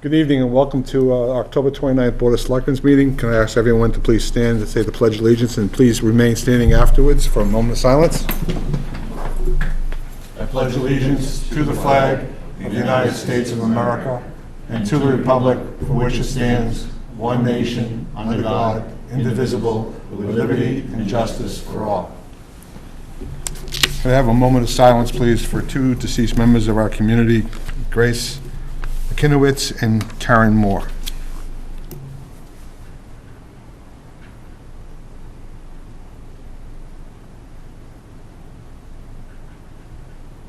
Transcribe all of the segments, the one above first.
Good evening and welcome to October 29th Board of Selectmen's meeting. Can I ask everyone to please stand and say the Pledge of Allegiance, and please remain standing afterwards for a moment of silence. I pledge allegiance to the flag of the United States of America and to the republic for which it stands, one nation, under God, indivisible, with liberty and justice for all. Can I have a moment of silence, please, for two deceased members of our community, Grace Kinowitz and Karen Moore.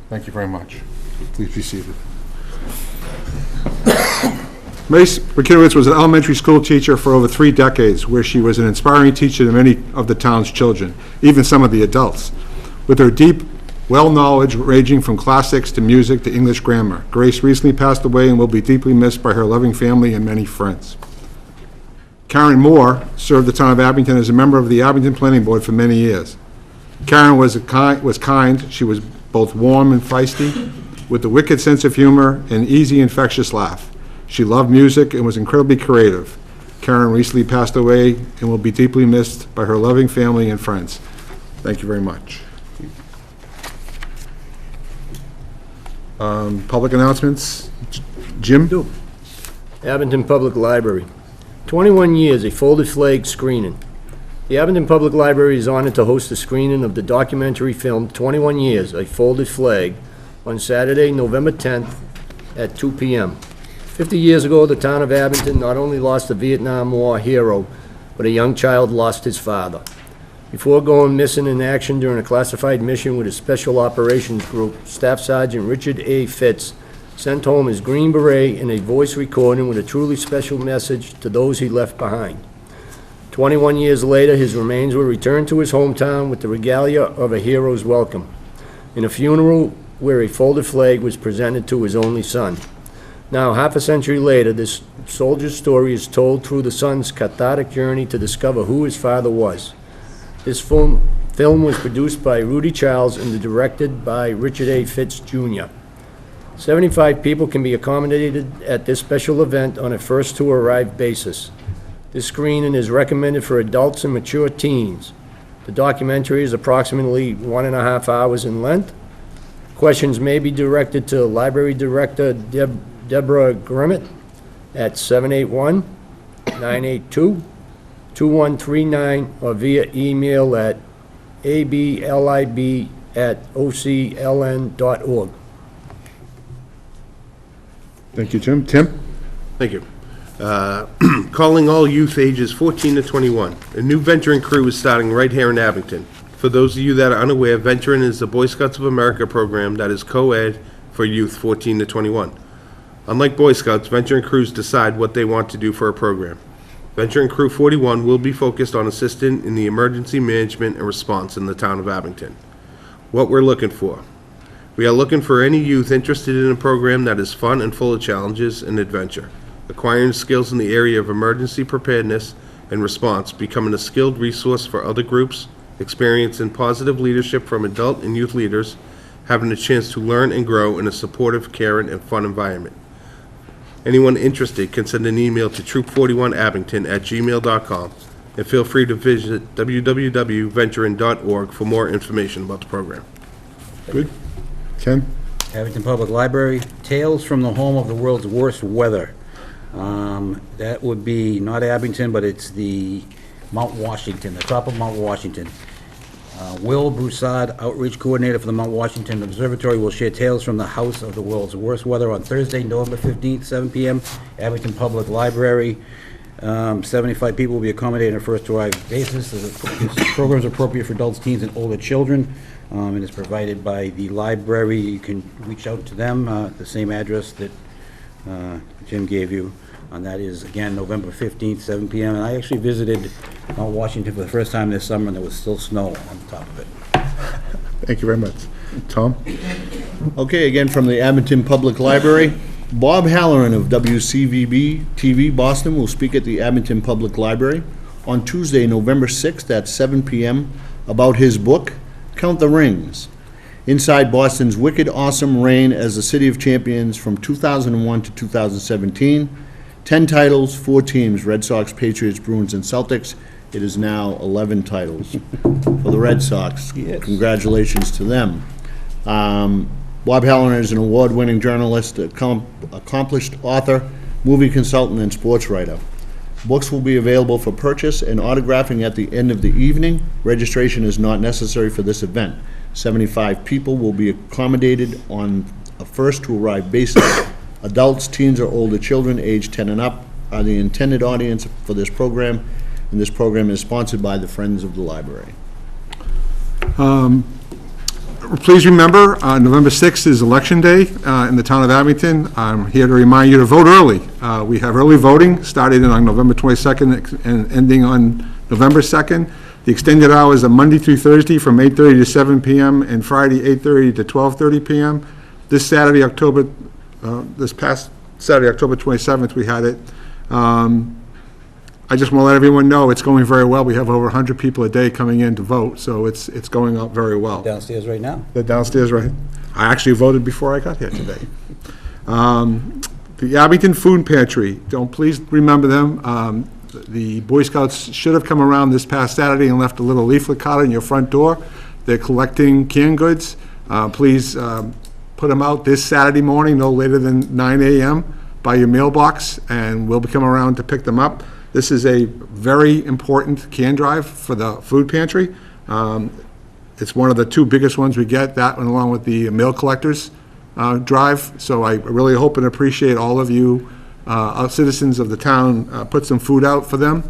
Thank you very much. Please be seated. Grace Kinowitz was an elementary school teacher for over 3 decades, where she was an inspiring teacher to many of the town's children, even some of the adults. With her deep knowledge ranging from classics to music to English grammar, Grace recently passed away and will be deeply missed by her loving family and many friends. Karen Moore served the town of Abington as a member of the Abington Planning Board for many years. Karen was kind. She was both warm and feisty, with a wicked sense of humor and easy, infectious laugh. She loved music and was incredibly creative. Karen recently passed away and will be deeply missed by her loving family and friends. Thank you very much. Public announcements. Jim? Abington Public Library. 21 years, a folded flag screening. The Abington Public Library is honored to host a screening of the documentary film 21 Years, A Folded Flag on Saturday, November 10th at 2 p.m. 50 years ago, the town of Abington not only lost a Vietnam War hero, but a young child lost his father. Before going missing in action during a classified mission with a Special Operations Group, Staff Sergeant Richard A. Fitz sent home his Green Beret in a voice recording with a truly special message to those he left behind. 21 years later, his remains were returned to his hometown with the regalia of a hero's welcome, in a funeral where a folded flag was presented to his only son. Now, half a century later, this soldier's story is told through the son's cathartic journey to discover who his father was. This film was produced by Rudy Charles and directed by Richard A. Fitz, Jr. 75 people can be accommodated at this special event on a first-to-arrive basis. This screening is recommended for adults and mature teens. The documentary is approximately 1.5 hours in length. Questions may be directed to Library Director Deborah Grimmett at 781-982-2139 or via email at ablib@ocln.org. Thank you, Jim. Tim? Thank you. Calling all youth ages 14 to 21. A new venturing crew is starting right here in Abington. For those of you that are unaware, Venturing is the Boy Scouts of America program that is co-ed for youth 14 to 21. Unlike Boy Scouts, Venturing crews decide what they want to do for a program. Venturing Crew 41 will be focused on assisting in the emergency management and response in the town of Abington. What we're looking for. We are looking for any youth interested in a program that is fun and full of challenges and adventure, acquiring skills in the area of emergency preparedness and response, becoming a skilled resource for other groups, experiencing positive leadership from adult and youth leaders, having a chance to learn and grow in a supportive, caring, and fun environment. Anyone interested can send an email to troop41abington@gmail.com, and feel free to visit www.venturing.org for more information about the program. Good. Ken? Abington Public Library, Tales from the Home of the World's Worst Weather. That would be not Abington, but it's the Mount Washington, the top of Mount Washington. Will Broussard, Outreach Coordinator for the Mount Washington Observatory, will share tales from the House of the World's Worst Weather on Thursday, November 15th, 7 p.m., Abington Public Library. 75 people will be accommodated on a first-to-arrive basis. This program is appropriate for adults, teens, and older children, and is provided by the library. You can reach out to them at the same address that Jim gave you, and that is, again, November 15th, 7 p.m. And I actually visited Mount Washington for the first time this summer, and there was still snow on top of it. Thank you very much. Tom? Okay, again from the Abington Public Library. Bob Halloran of WCVB TV Boston will speak at the Abington Public Library on Tuesday, November 6th at 7 p.m. about his book, Count the Rings. Inside Boston's Wicked Awesome reign as the City of Champions from 2001 to 2017. 10 titles, 4 teams, Red Sox, Patriots, Bruins, and Celtics. It is now 11 titles for the Red Sox. Yes. Congratulations to them. Bob Halloran is an award-winning journalist, accomplished author, movie consultant, and sports writer. Books will be available for purchase and autographing at the end of the evening. Registration is not necessary for this event. 75 people will be accommodated on a first-to-arrive basis. Adults, teens, or older children aged 10 and up are the intended audience for this program, and this program is sponsored by the Friends of the Library. Please remember, November 6th is Election Day in the town of Abington. I'm here to remind you to vote early. We have early voting starting on November 22nd and ending on November 2nd. The extended hours are Monday through Thursday from 8:30 to 7 p.m. and Friday 8:30 to 12:30 p.m. This past Saturday, October 27th, we had it. I just want to let everyone know it's going very well. We have over 100 people a day coming in to vote, so it's going out very well. Downstairs right now. They're downstairs, right? I actually voted before I got here today. The Abington Food Pantry, please remember them. The Boy Scouts should have come around this past Saturday and left a little leaflet card on your front door. They're collecting canned goods. Please put them out this Saturday morning, no later than 9 a.m. by your mailbox, and we'll come around to pick them up. This is a very important can drive for the food pantry. It's one of the 2 biggest ones we get, that one along with the mail collectors drive. So I really hope and appreciate all of you citizens of the town put some food out for them.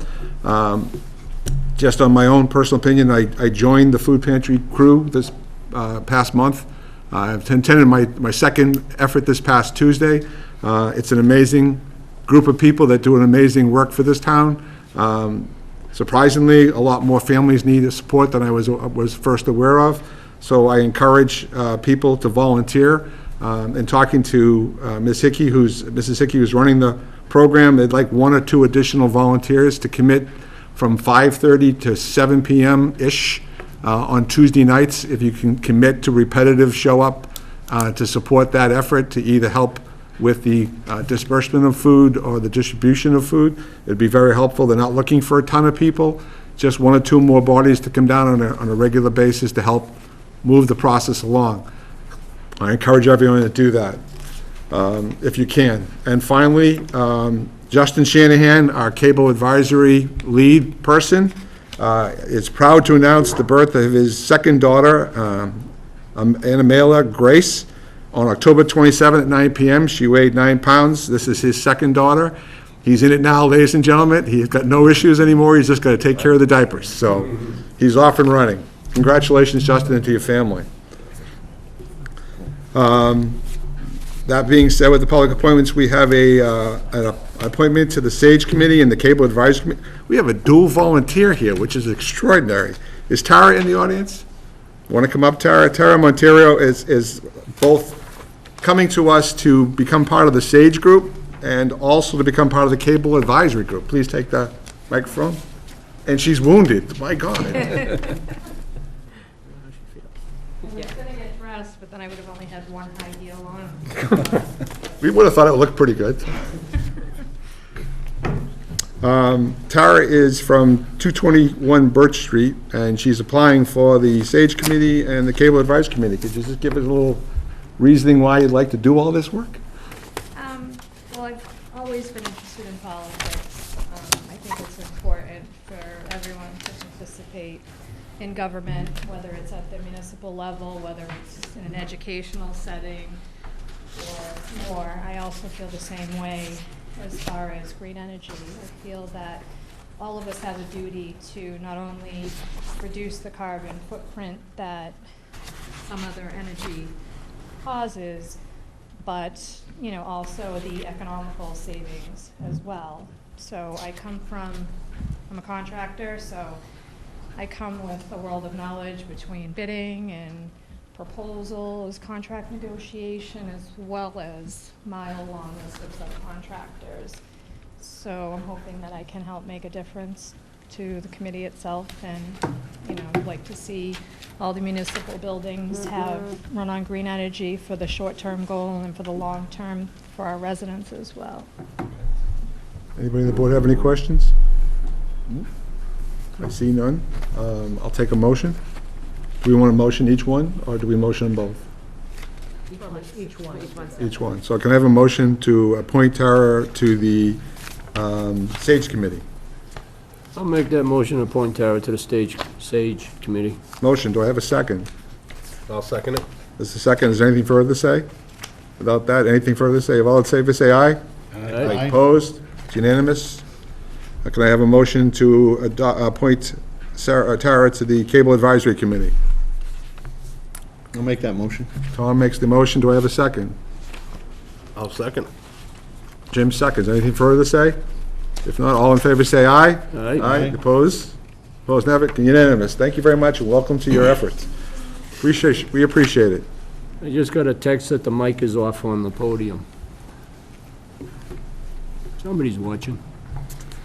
Just on my own personal opinion, I joined the food pantry crew this past month. I've attended my second effort this past Tuesday. It's an amazing group of people that do an amazing work for this town. Surprisingly, a lot more families need support than I was first aware of. So I encourage people to volunteer. And talking to Mrs. Hickey, who's running the program, they'd like 1 or 2 additional volunteers to commit from 5:30 to 7 p.m.-ish on Tuesday nights. If you can commit to repetitive show up to support that effort, to either help with the disbursement of food or the distribution of food, it'd be very helpful. They're not looking for a ton of people, just 1 or 2 more bodies to come down on a regular basis to help move the process along. I encourage everyone to do that, if you can. And finally, Justin Shanahan, our cable advisory lead person, is proud to announce the birth of his second daughter, Anamela Grace, on October 27th at 9 p.m. She weighed 9 pounds. This is his second daughter. He's in it now, ladies and gentlemen. He's got no issues anymore. He's just got to take care of the diapers. So he's off and running. Congratulations, Justin, and to your family. That being said, with the public appointments, we have an appointment to the SAGE Committee and the Cable Advisory Committee. We have a dual volunteer here, which is extraordinary. Is Tara in the audience? Want to come up, Tara? Tara Monteiro is both coming to us to become part of the SAGE group and also to become part of the Cable Advisory group. Please take the microphone. And she's wounded. My God. I was gonna get dressed, but then I would have only had one high heel on. We would have thought it looked pretty good. Tara is from 221 Birch Street, and she's applying for the SAGE Committee and the Cable Advisory Committee. Could you just give us a little reasoning why you'd like to do all this work? Well, I've always been interested in politics. I think it's important for everyone to participate in government, whether it's at the municipal level, whether it's in an educational setting or more. I also feel the same way as far as green energy. I feel that all of us have a duty to not only reduce the carbon footprint that some other energy causes, but also the economical savings as well. So I'm a contractor, so I come with a world of knowledge between bidding and proposals, contract negotiation, as well as mile-long list of subcontractors. So I'm hoping that I can help make a difference to the committee itself, and, you know, I'd like to see all the municipal buildings run on green energy for the short-term goal and for the long-term for our residents as well. Anybody on the board have any questions? I see none. I'll take a motion. Do we want to motion each one, or do we motion them both? Each one. Each one. So can I have a motion to appoint Tara to the Sage Committee? I'll make that motion to appoint Tara to the Sage Committee. Motion, do I have a second? I'll second it. This is a second. Is there anything further to say? Without that, anything further to say? If all in favor, say aye. Aye. Opposed? It's unanimous. Can I have a motion to appoint Tara to the Cable Advisory Committee? I'll make that motion. Tom makes the motion. Do I have a second? I'll second. Jim seconds. Anything further to say? If not, all in favor, say aye. Aye. Aye. Opposed? Opposed, never. Unanimous. Thank you very much, and welcome to your efforts. We appreciate it. I just got a text that the mic is off on the podium. Somebody's watching.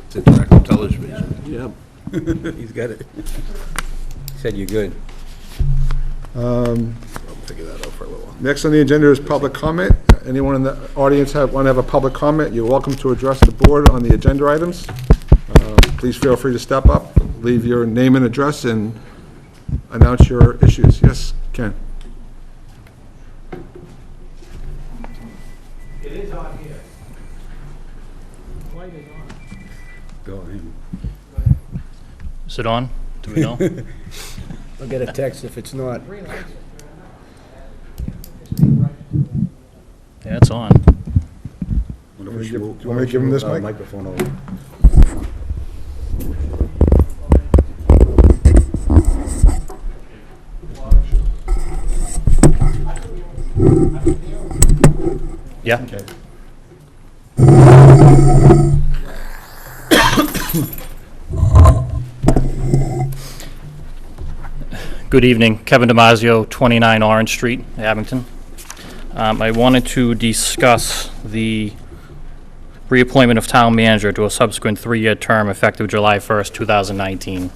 It's interactive television. Yep. He's got it. He said you're good. I'll figure that out for a little while. Next on the agenda is public comment. Anyone in the audience want to have a public comment, you're welcome to address the board on the agenda items. Please feel free to step up, leave your name and address, and announce your issues. Yes, Ken? It is on here. Light is on. Go ahead. Is it on? Do we know? I'll get a text if it's not. Yeah, it's on. Wonder if we should Do move- you want me to give him this mic? Microphone over. Yeah? Good evening. Kevin Damasio, 29 Orange Street, Abington. I wanted to discuss the reappointment of town manager to a subsequent 3-year term effective July 1st, 2019.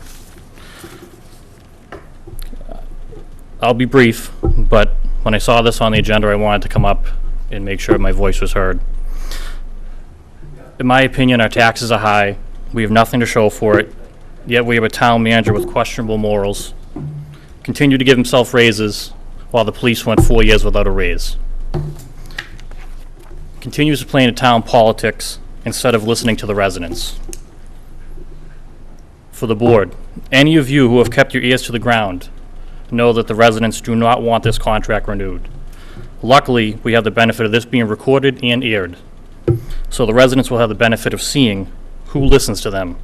I'll be brief, but when I saw this on the agenda, I wanted to come up and make sure my voice was heard. In my opinion, our taxes are high. We have nothing to show for it, yet we have a town manager with questionable morals. Continued to give himself raises while the police went 4 years without a raise. Continues to play into town politics instead of listening to the residents. For the board, any of you who have kept your ears to the ground know that the residents do not want this contract renewed. Luckily, we have the benefit of this being recorded and aired, so the residents will have the benefit of seeing who listens to them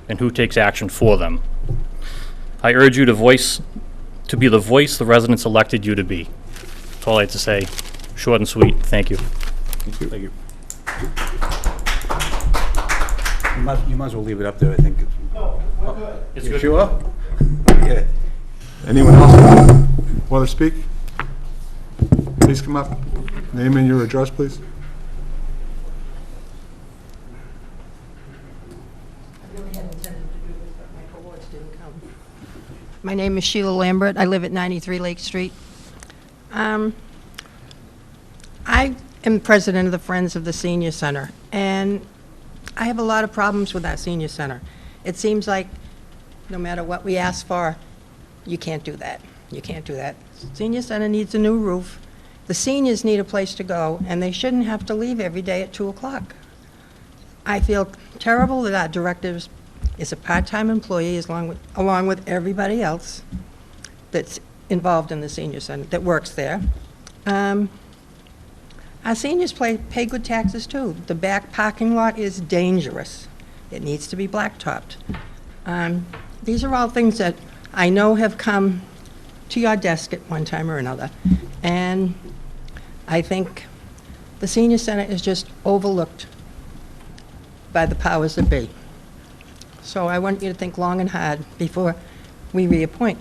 and who takes action for them. I urge you to be the voice the residents elected you to be. That's all I have to say. Short and sweet. Thank you. Thank you. You might as well leave it up there, I think. No, we're good. It's You good. sure? Yeah. Anyone else want to speak? Please come up. Name and your address, please. I really hadn't intended to do this, but my cohorts didn't come. My name is Sheila Lambert. I live at 93 Lake Street. I am president of the Friends of the Senior Center, and I have a lot of problems with that senior center. It seems like no matter what we ask for, you can't do that. You can't do that. Senior center needs a new roof. The seniors need a place to go, and they shouldn't have to leave every day at 2 o'clock. I feel terrible that our director is a part-time employee along with everybody else that's involved in the senior center, that works there. Our seniors pay good taxes, too. The back parking lot is dangerous. It needs to be blacktopped. These are all things that I know have come to your desk at one time or another, and I think the senior center is just overlooked by the powers that be. So I want you to think long and hard before we reappoint.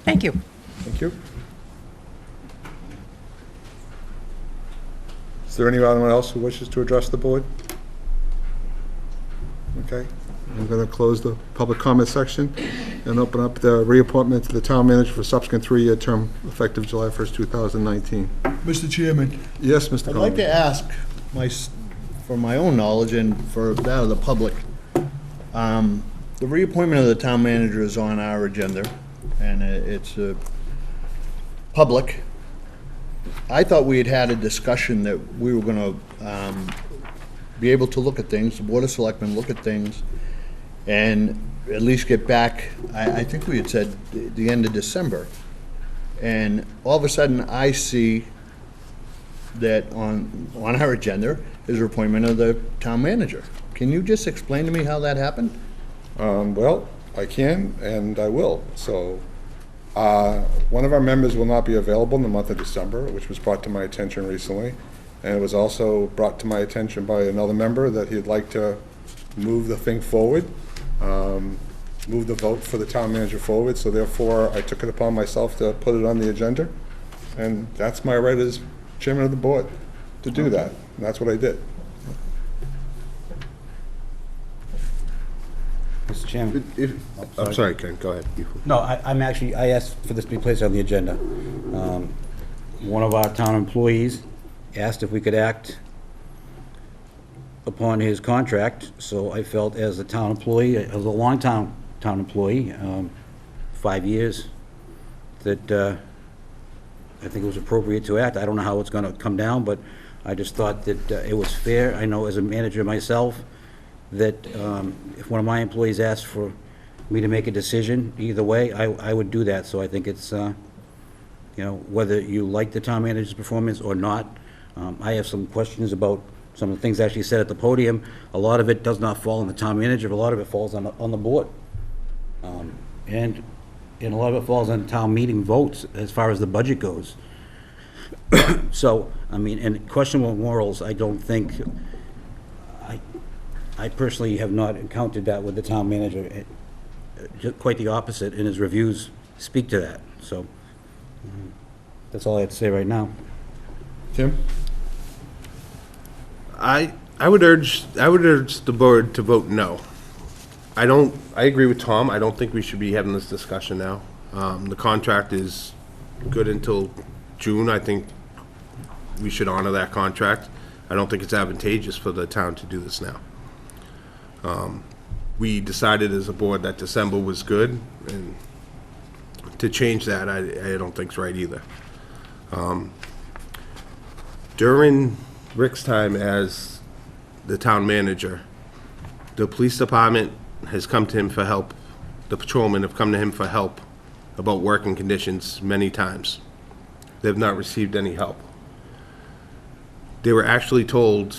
Thank you. Thank you. Is there anyone else who wishes to address the board? Okay. Okay, I'm going to close the public comment section and open up the reappointment to the town manager for subsequent three-year term effective July 1st, 2019. Mr. Chairman, Yes, Mr. I'd like to Conley. ask, for my own knowledge and for that of the public, the reappointment of the town manager is on our agenda, and it's public. I thought we had had a discussion that we were going to be able to look at things, the Board of Selectmen look at things, and at least get back, I think we had said the end of December. And all of a sudden, I see that on our agenda is the appointment of the town manager. Can you just explain to me how that happened? Well, I can, and I will. So, one of our members will not be available in the month of December, which was brought to my attention recently. And it was also brought to my attention by another member that he'd like to move the thing forward, move the vote for the town manager forward. So therefore, I took it upon myself to put it on the agenda. And that's my right as chairman of the board to do that. And that's what I did. Mr. Chairman? I'm sorry, Ken, go ahead. No, I asked for this to be placed on the agenda. One of our town employees asked if we could act upon his contract, so I felt as a town employee, as a long-time town employee, 5 years, that I think it was appropriate to act. I don't know how it's gonna come down, but I just thought that it was fair. I know as a manager myself, that if one of my employees asked for me to make a decision, either way, I would do that. So I think it's, whether you like the town manager's performance or not. I have some questions about some of the things actually said at the podium. A lot of it does not fall on the town manager, but a lot of it falls on the board. And a lot of it falls on town meeting votes as far as the budget goes. So, I mean, and questionable morals, I don't think, I personally have not encountered that with the town manager. Quite the opposite, and his reviews speak to that. So, that's all I have to say right now. Tim? I would urge the board to vote no. I agree with Tom. I don't think we should be having this discussion now. The contract is good until June. I think we should honor that contract. I don't think it's advantageous for the town to do this now. We decided as a board that December was good, and to change that, I don't think is right either. During Rick's time as the town manager, the police department has come to him for help. The patrolmen have come to him for help about working conditions many times. They've not received any help. They were actually told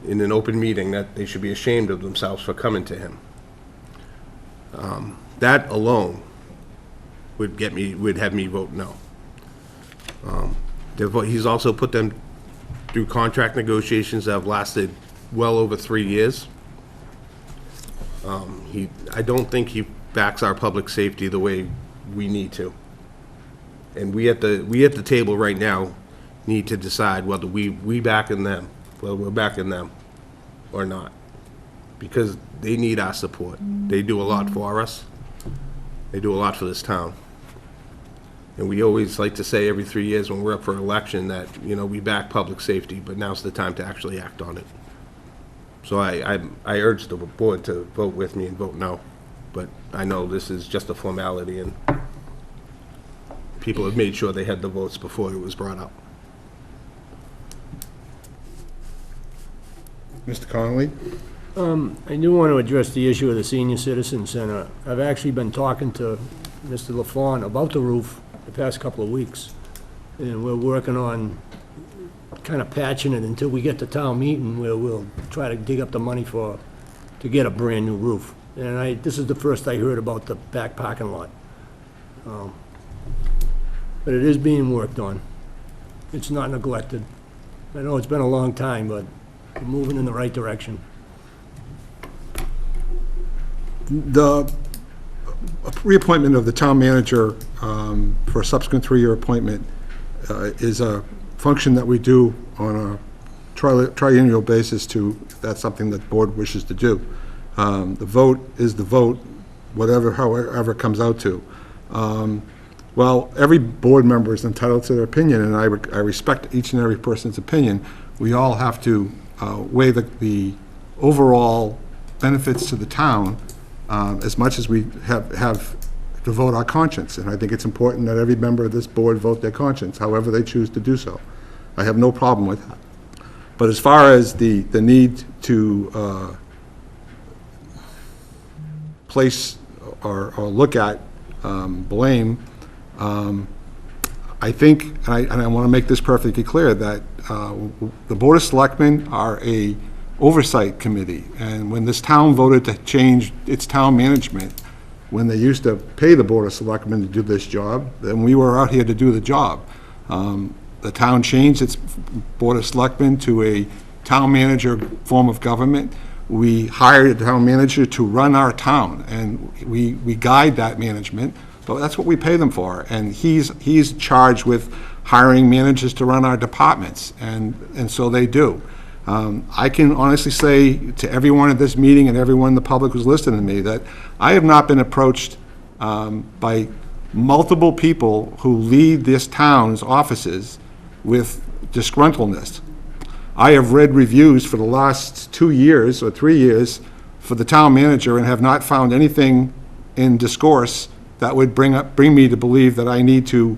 in an open meeting that they should be ashamed of themselves for coming to him. That alone would have me vote no. He's also put them through contract negotiations that have lasted well over 3 years. I don't think he backs our public safety the way we need to. And we at the table right now need to decide whether we're backing them or not. Because they need our support. They do a lot for us. They do a lot for this town. And we always like to say every 3 years when we're up for election that, we back public safety, but now's the time to actually act on it. So I urge the board to vote with me and vote no. But I know this is just a formality, and people have made sure they had the votes before it was brought up. Mr. Conley? I do want to address the issue of the senior citizen center. I've actually been talking to Mr. LaFawn about the roof the past couple of weeks, and we're working on kind of patching it until we get to town meeting, where we'll try to dig up the money to get a brand-new roof. And this is the first I heard about the back parking lot. But it is being worked on. It's not neglected. I know it's been a long time, but we're moving in the right direction. The reappointment of the town manager for a subsequent three-year appointment is a function that we do on a triennial basis if that's something that the board wishes to do. The vote is the vote, however it comes out to. Well, every board member is entitled to their opinion, and I respect each and every person's opinion. We all have to weigh the overall benefits to the town as much as we have to vote our conscience. And I think it's important that every member of this board vote their conscience, however they choose to do so. I have no problem with that. But as far as the need to place or look at blame, I think, and I want to make this perfectly clear, that the Board of Selectmen are a oversight committee, and when this town voted to change its town management, when they used to pay the Board of Selectmen to do this job, then we were out here to do the job. The town changed its Board of Selectmen to a town manager form of government. We hired a town manager to run our town, and we guide that management, but that's what we pay them for. And he's charged with hiring managers to run our departments, and so they do. I can honestly say to everyone at this meeting and everyone in the public who's listening to me that I have not been approached by multiple people who lead this town's offices with disgruntledness. I have read reviews for the last 2 years or 3 years for the town manager and have not found anything in discourse that would bring me to believe that I need to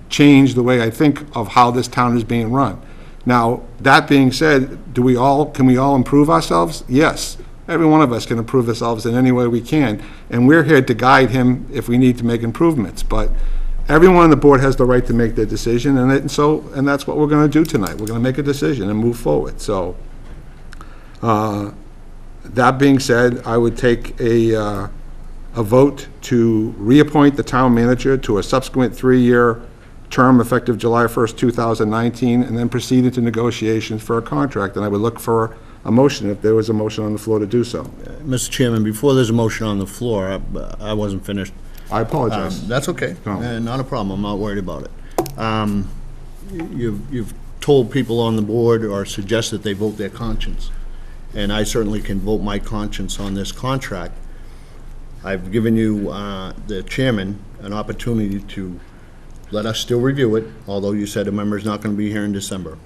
change the way I think of how this town is being run. Now, that being said, can we all improve ourselves? Yes. Every one of us can improve ourselves in any way we can, and we're here to guide him if we need to make improvements. But everyone on the board has the right to make their decision, and that's what we're going to do tonight. We're going to make a decision and move forward. So, that being said, I would take a vote to reappoint the town manager to a subsequent 3-year term effective July 1st, 2019, and then proceed into negotiations for a contract. And I would look for a motion if there was a motion on the floor to do so. Mr. Chairman, before there's a motion on the floor, I wasn't finished. I apologize. That's okay. No. Not a problem. I'm not worried about it. You've told people on the board or suggest that they vote their conscience, and I certainly can vote my conscience on this contract. I've given you, the chairman, an opportunity to let us still review it, although you said a member's not going to be here in December.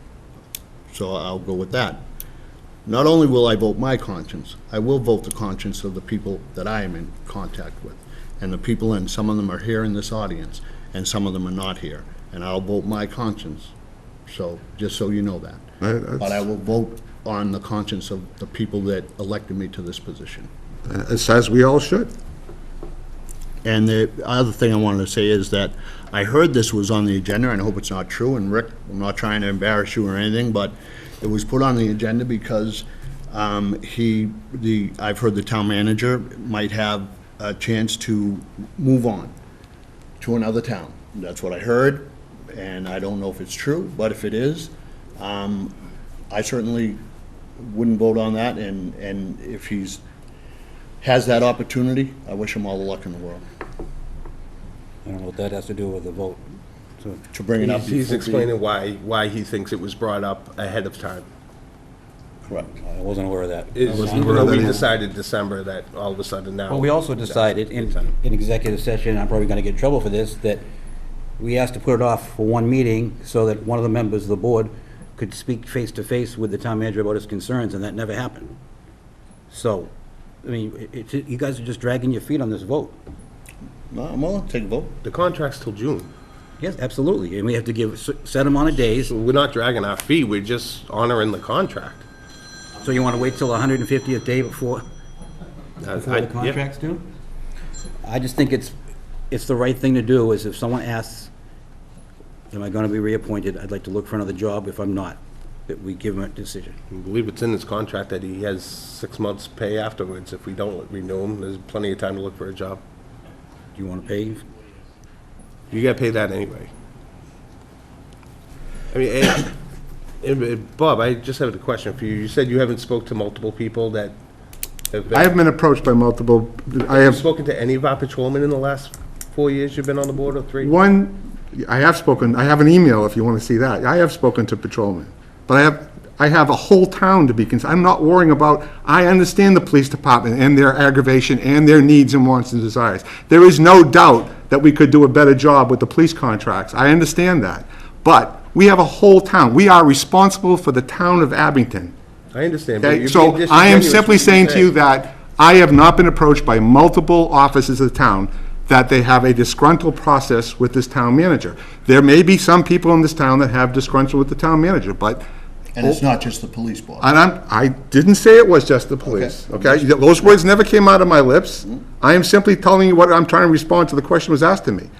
So I'll go with that. Not only will I vote my conscience, I will vote the conscience of the people that I am in contact with. And the people, and some of them are here in this audience, and some of them are not here. And I'll vote my conscience, so, just so you know that. But I will vote on the conscience of the people that elected me to this position. As we all should. And the other thing I wanted to say is that I heard this was on the agenda, and I hope it's not true, and Rick, I'm not trying to embarrass you or anything, but it was put on the agenda because I've heard the town manager might have a chance to move on to another town. That's what I heard, and I don't know if it's true, but if it is, I certainly wouldn't vote on that, and if he's has that opportunity, I wish him all the luck in the world. I don't know what that has to do with the vote. So, To bring it up. He's explaining why he thinks it was brought up ahead of time. Correct. I wasn't aware of that. Even though we decided December that all of a sudden now. Well, we also decided in executive session, I'm probably gonna get in trouble for this, that we asked to put it off for one meeting so that one of the members of the board could speak face-to-face with the town manager about his concerns, and that never happened. So, I mean, you guys are just dragging your feet on this vote. No, I'm willing to take a vote. The contract's till June. Yes, absolutely, and we have to give a set amount of days. So we're not dragging our feet, we're just honoring the contract. So you want to wait till the 150th day before the Yeah. contract's due? I just think it's the right thing to do, is if someone asks, am I going to be reappointed, I'd like to look for another job. If I'm not, that we give him a decision. I believe it's in his contract that he has 6 months' pay afterwards. If we don't renew him, there's plenty of time to look for a job. Do you want to pay? You gotta pay that anyway. I mean, Bob, I just have a question for you. You said you haven't spoke to multiple people that have been... I have been approached by multiple, I Have you have spoken to any of our patrolmen in the last 4 years you've been on the board, or 3? I have spoken, I have an email if you want to see that. I have spoken to patrolmen. But I have a whole town to be concerned. I'm not worrying about, I understand the police department and their aggravation and their needs and wants and desires. There is no doubt that we could do a better job with the police contracts. I understand that. But we have a whole town. We are responsible for the town of Abington. I understand, but Okay, you're so being I am disingenuous simply when saying to you say- that I have not been approached by multiple offices of the town that they have a disgruntled process with this town manager. There may be some people in this town that have disgruntled with the town manager, but, And it's not just the police, Bob. and I didn't say it was just the police, okay? Those words never came out of my lips. I am simply telling you what I'm trying to respond to the question was asked to me.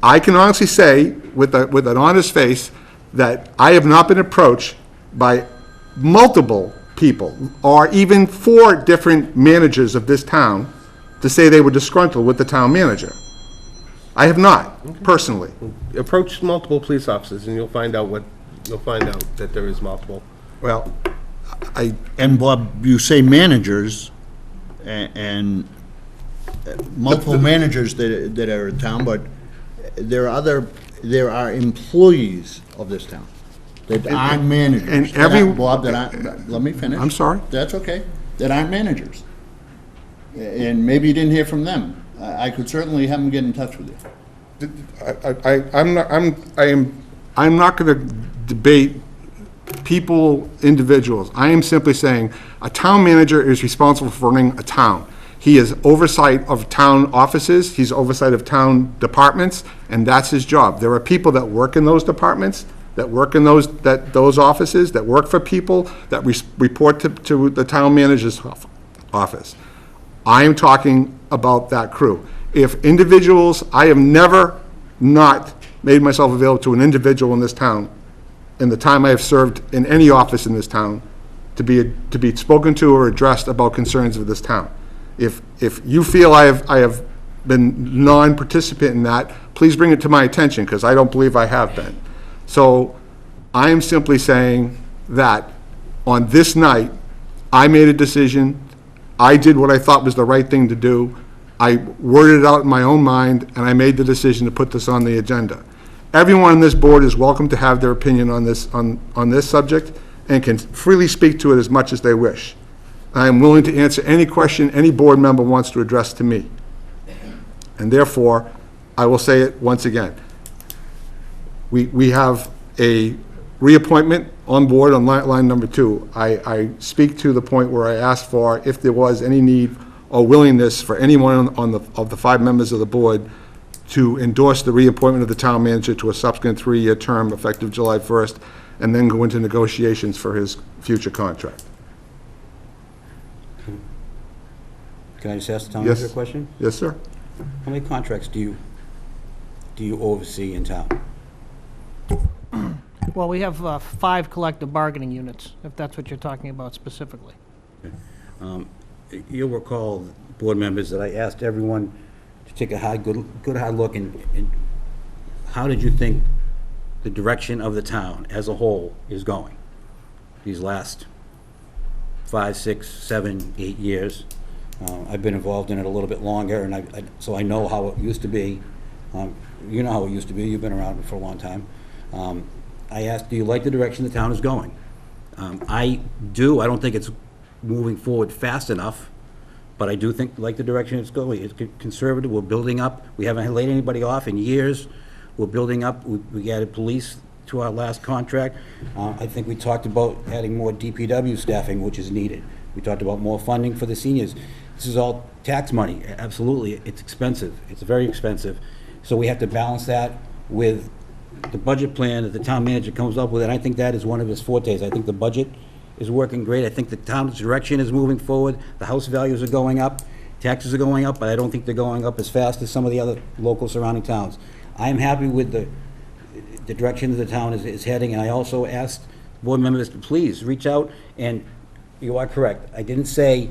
I can honestly say, with an honest face, that I have not been approached by multiple people, or even 4 different managers of this town, to say they were disgruntled with the town manager. I have not, personally. Approach multiple police officers and you'll find out that there is multiple. Well, And Bob, you say managers, and multiple managers that are in town, but there are employees of this town that aren't managers. and that every- aren't- Bob, let me finish. I'm sorry? That's okay, that aren't managers. And maybe you didn't hear from them. I could certainly have them get in touch with you. I'm not going to debate people, individuals. I am simply saying, a town manager is responsible for running a town. He has oversight of town offices, he's oversight of town departments, and that's his job. There are people that work in those departments, that work in those offices, that work for people, that report to the town manager's office. I am talking about that crew. If individuals, I have never not made myself available to an individual in this town, in the time I have served in any office in this town, to be spoken to or addressed about concerns of this town. If you feel I have been non-participant in that, please bring it to my attention, because I don't believe I have been. So I am simply saying that on this night, I made a decision. I did what I thought was the right thing to do. I worded it out in my own mind, and I made the decision to put this on the agenda. Everyone on this board is welcome to have their opinion on this subject, and can freely speak to it as much as they wish. I am willing to answer any question any board member wants to address to me. And therefore, I will say it once again. We have a reappointment on board on line number 2. I speak to the point where I asked for if there was any need or willingness for anyone of the 5 members of the board to endorse the reappointment of the town manager to a subsequent 3-year term effective July 1st, and then go into negotiations for his future contract. Can I just ask the town Yes. manager a question? Yes, sir? How many contracts do you oversee in town? Well, we have 5 collective bargaining units, if that's what you're talking about specifically. You'll recall, board members, that I asked everyone to take a good hard look, and how did you think the direction of the town as a whole is going these last 5, 6, 7, 8 years? I've been involved in it a little bit longer, and so I know how it used to be. You know how it used to be. You've been around for a long time. I asked, do you like the direction the town is going? I do. I don't think it's moving forward fast enough, but I do like the direction it's going. It's conservative. We're building up. We haven't laid anybody off in years. We're building up. We added police to our last contract. I think we talked about adding more DPW staffing, which is needed. We talked about more funding for the seniors. This is all tax money. Absolutely. It's expensive. It's very expensive. So we have to balance that with the budget plan that the town manager comes up with, and I think that is one of his fortes. I think the budget is working great. I think the town's direction is moving forward. The house values are going up, taxes are going up, but I don't think they're going up as fast as some of the other local surrounding towns. I am happy with the direction that the town is heading, and I also asked board members to please reach out, and you are correct. I didn't say,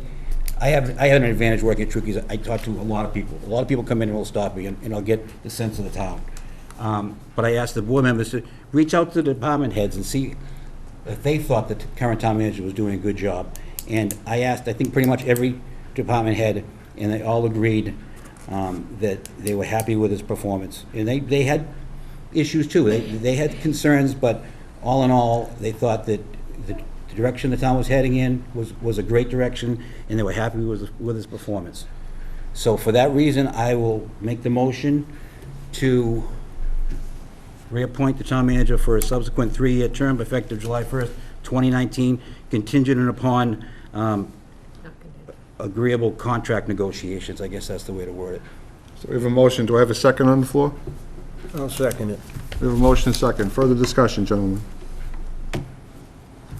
I have an advantage working at Trukey's. I talk to a lot of people. A lot of people come in and will stop me, and I'll get the sense of the town. But I asked the board members to reach out to the department heads and see if they thought that the current town manager was doing a good job. And I asked, I think, pretty much every department head, and they all agreed that they were happy with his performance. And they had issues too. They had concerns, but all in all, they thought that the direction the town was heading in was a great direction, and they were happy with his performance. So for that reason, I will make the motion to reappoint the town manager for a subsequent 3-year term effective July 1st, 2019, contingent upon agreeable contract negotiations. I guess that's the way to word it. So we have a motion. Do I have a second on the floor? I'll second it. We have a motion and second. Further discussion, gentlemen.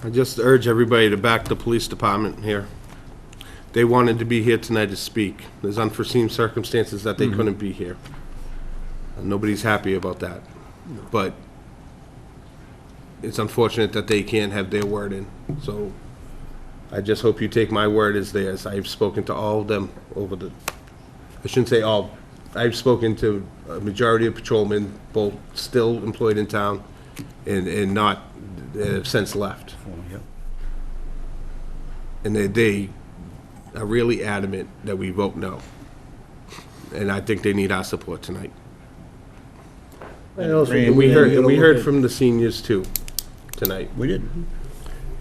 I just urge everybody to back the police department here. They wanted to be here tonight to speak. There's unforeseen circumstances that they couldn't be here. And nobody's happy about that. But it's unfortunate that they can't have their word in. So I just hope you take my word as theirs. I've spoken to all of them over the, I shouldn't say all, I've spoken to a majority of patrolmen, both still employed in town and not, have since left. Yep. And they are really adamant that we vote no. And I think they need our support tonight. And we heard from the seniors too, tonight. We did.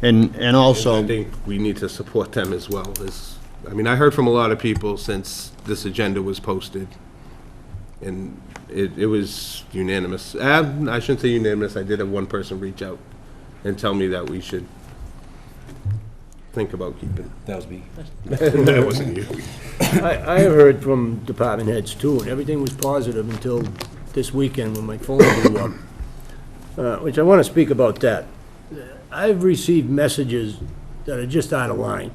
And also. I think we need to support them as well. I mean, I heard from a lot of people since this agenda was posted, and it was unanimous. I shouldn't say unanimous, I did have one person reach out and tell me that we should think about keeping. That was me. That wasn't you. I have heard from department heads too, and everything was positive until this weekend when my phone blew up, which I want to speak about that. I've received messages that are just out of line.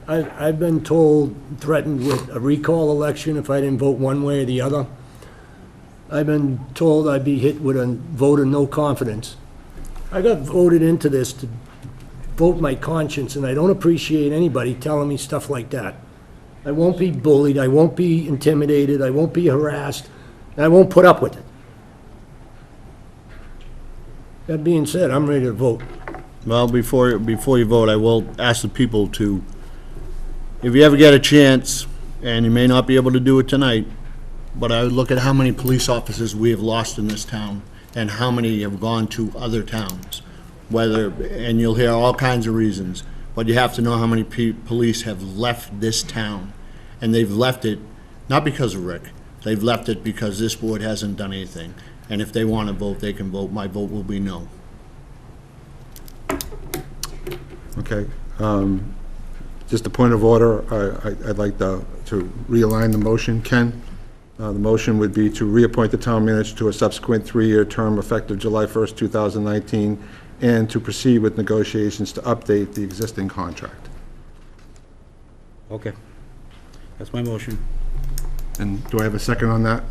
I've been told, threatened with a recall election if I didn't vote one way or the other. I've been told I'd be hit with a vote of no confidence. I got voted into this to vote my conscience, and I don't appreciate anybody telling me stuff like that. I won't be bullied, I won't be intimidated, I won't be harassed, and I won't put up with it. That being said, I'm ready to vote. Well, before you vote, I will ask the people to, if you ever get a chance, and you may not be able to do it tonight, but I would look at how many police officers we have lost in this town, and how many have gone to other towns. And you'll hear all kinds of reasons, but you have to know how many police have left this town. And they've left it, not because of Rick, they've left it because this board hasn't done anything. And if they want to vote, they can vote. My vote will be no. Okay. Just a point of order, I'd like to realign the motion. Ken, the motion would be to reappoint the town manager to a subsequent 3-year term effective July 1st, 2019, and to proceed with negotiations to update the existing contract. Okay. That's my motion. And do I have a second on that?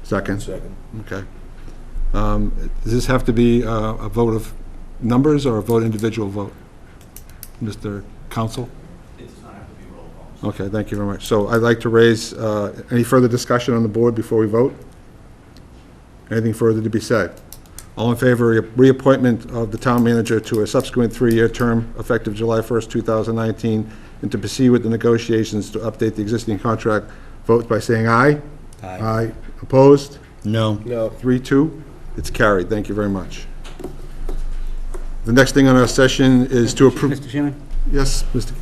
Second? Second. Okay. Does this have to be a vote of numbers or a vote individual vote? Mr. Counsel? It does not have to be roll call. Okay, thank you very much. So I'd like to raise, any further discussion on the board before we vote? Anything further to be said? All in favor of reappointment of the town manager to a subsequent 3-year term effective July 1st, 2019, and to proceed with the negotiations to update the existing contract, vote by saying aye. Aye. Aye. Opposed? No. No. 3-2. It's carried. Thank you very much. The next thing on our session is to approve. Mr. Chairman? Yes, Mr.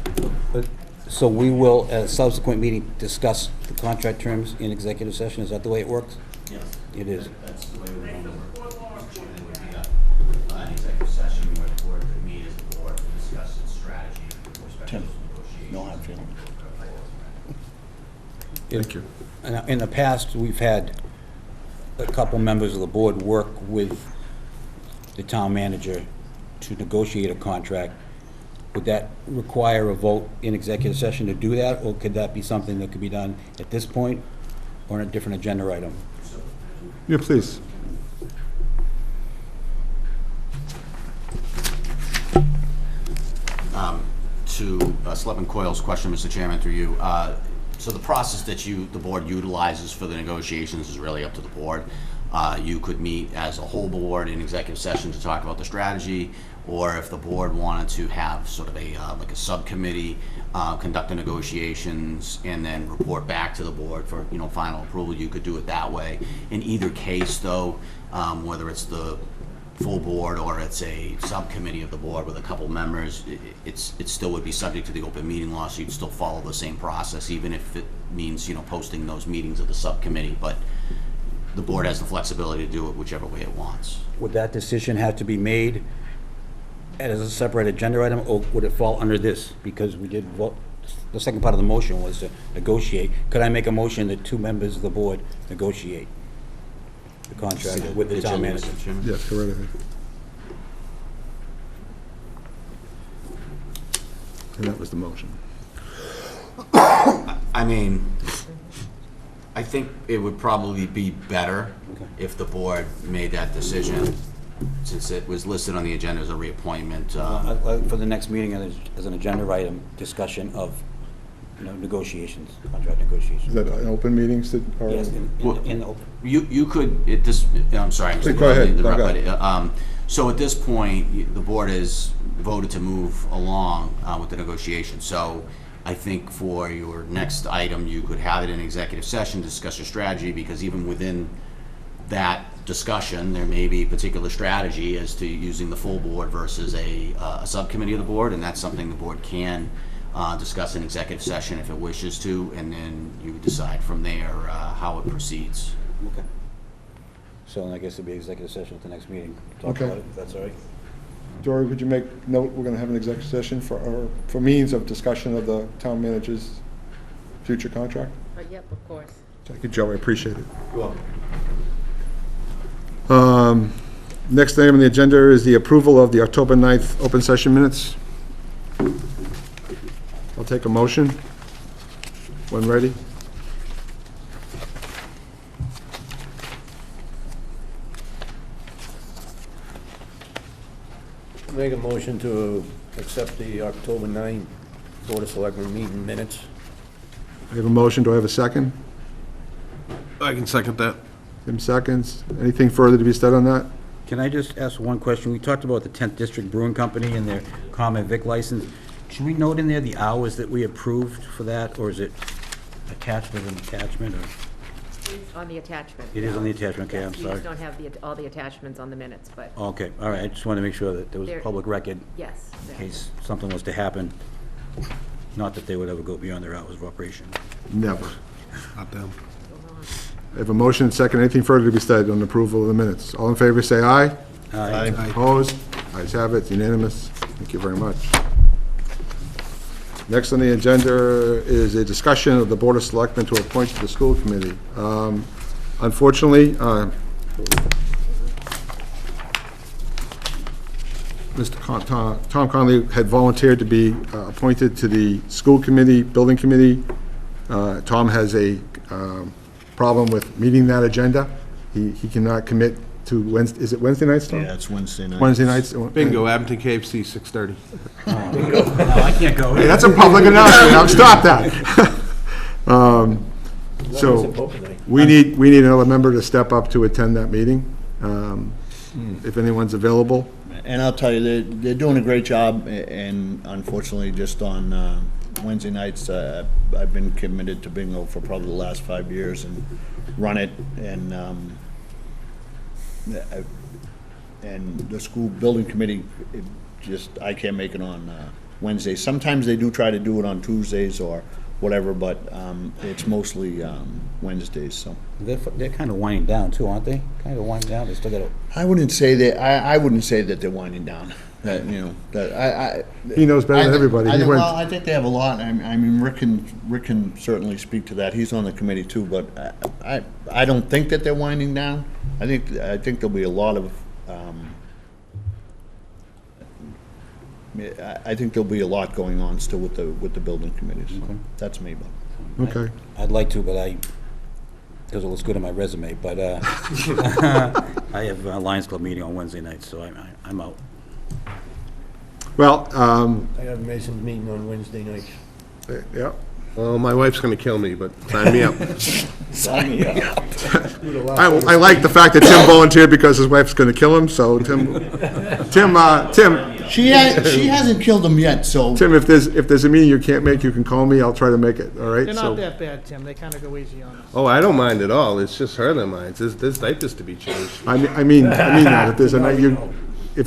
So we will, at a subsequent meeting, discuss the contract terms in executive session? Is that the way it works? Yes. It is. That's the way we want to work. Mr. Chairman, it would be an executive session where the board could meet as a board to discuss its strategy with respect to those negotiations. No hard feelings. Thank you. In the past, we've had a couple members of the board work with the town manager to negotiate a contract. Would that require a vote in executive session to do that, or could that be something that could be done at this point or on a different agenda item? Yeah, please. To Selectman Coyle's question, Mr. Chairman, through you. So the process that the board utilizes for the negotiations is really up to the board. You could meet as a whole board in executive session to talk about the strategy, or if the board wanted to have sort of like a subcommittee conduct the negotiations and then report back to the board for final approval, you could do it that way. In either case, though, whether it's the full board or it's a subcommittee of the board with a couple members, it still would be subject to the open meeting law, so you'd still follow the same process, even if it means, posting those meetings of the subcommittee, but the board has the flexibility to do it whichever way it wants. Would that decision have to be made as a separate agenda item, or would it fall under this? Because we did vote, the second part of the motion was to negotiate. Could I make a motion that 2 members of the board negotiate the contract with the town manager? Yes, go right ahead. And that was the motion. I mean, I think it would probably be better if the board made that decision, since it was listed on the agenda as a reappointment. For the next meeting, as an agenda item, discussion of, negotiations, contract negotiations. Is that an open meetings that are? Yes, in the open. You could, I'm sorry. I'm Go ahead. sorry, Go ahead. So at this point, the board has voted to move along with the negotiation. So I think for your next item, you could have it in executive session, discuss your strategy, because even within that discussion, there may be particular strategy as to using the full board versus a subcommittee of the board, and that's something the board can discuss in executive session if it wishes to, and then you decide from there how it proceeds. Okay. So I guess it'll be executive session at the next meeting. Talk Okay. about it, if that's all right. Dory, would you make note, we're going to have an executive session for means of discussion of the town manager's future contract? Yep, of course. Thank you, Joe, I appreciate it. You're welcome. Next item on the agenda is the approval of the October 9th open session minutes. I'll take a motion when ready. Make a motion to accept the October 9 Board of Selectmen meeting minutes. I have a motion, do I have a second? I can second that. Tim seconds. Anything further to be said on that? Can I just ask one question? We talked about the 10th District Brewing Company and their common vic license. Should we note in there the hours that we approved for that, or is it attached with an attachment, or? It's on the attachment. It is on the attachment, okay, I'm Yes, we sorry. just don't have all the attachments on the minutes, but Okay, all right, I just wanted to make sure that there was a There- public record yes. in case something was to happen. Not that they would ever go beyond their hours of operation. Never. Not them. I have a motion and second. Anything further to be said on approval of the minutes? All in favor, say aye. Aye. Opposed? Ayes have it, unanimous. Thank you very much. Next on the agenda is a discussion of the Board of Selectmen to appoint to the school committee. Unfortunately, Tom Conley had volunteered to be appointed to the school committee, building committee. Tom has a problem with meeting that agenda. He cannot commit to Wednesday, is it Wednesday nights, Tom? Yeah, it's Wednesday night. Wednesday nights? Bingo, Abington KFC, 6:30. No, I can't go. Hey, that's a public announcement, now stop that. So, we need another member to step up to attend that meeting, if anyone's available. And I'll tell you, they're doing a great job, and unfortunately, just on Wednesday nights, I've been committed to bingo for probably the last 5 years and run it, and the school building committee, I can't make it on Wednesdays. Sometimes they do try to do it on Tuesdays or whatever, but it's mostly Wednesdays, so. They're kind of winding down too, aren't they? Kind of winding down, they still got a. I wouldn't say that, I wouldn't say that they're winding down, that, that He knows better than everybody. He went- Well, I think they have a lot. I mean, Rick can certainly speak to that. He's on the committee too, but I don't think that they're winding down. I think there'll be a lot of, I think there'll be a lot going on still with the building committees. So that's me, but. Okay. I'd like to, but because it looks good on my resume, but I have a Lions Club meeting on Wednesday night, so I'm out. Well, I have Mason's meeting on Wednesday night. yeah. Well, my wife's gonna kill me, but sign me up. I like the fact that Tim volunteered because his wife's going to kill him, so Tim, She hasn't killed him yet, so. Tim, if there's a meeting you can't make, you can call me, I'll try to make it, all right? They're So- not that bad, Tim. They kind of go easy on us. Oh, I don't mind at all. It's just her that minds. There's diapers to be changed. I mean that, if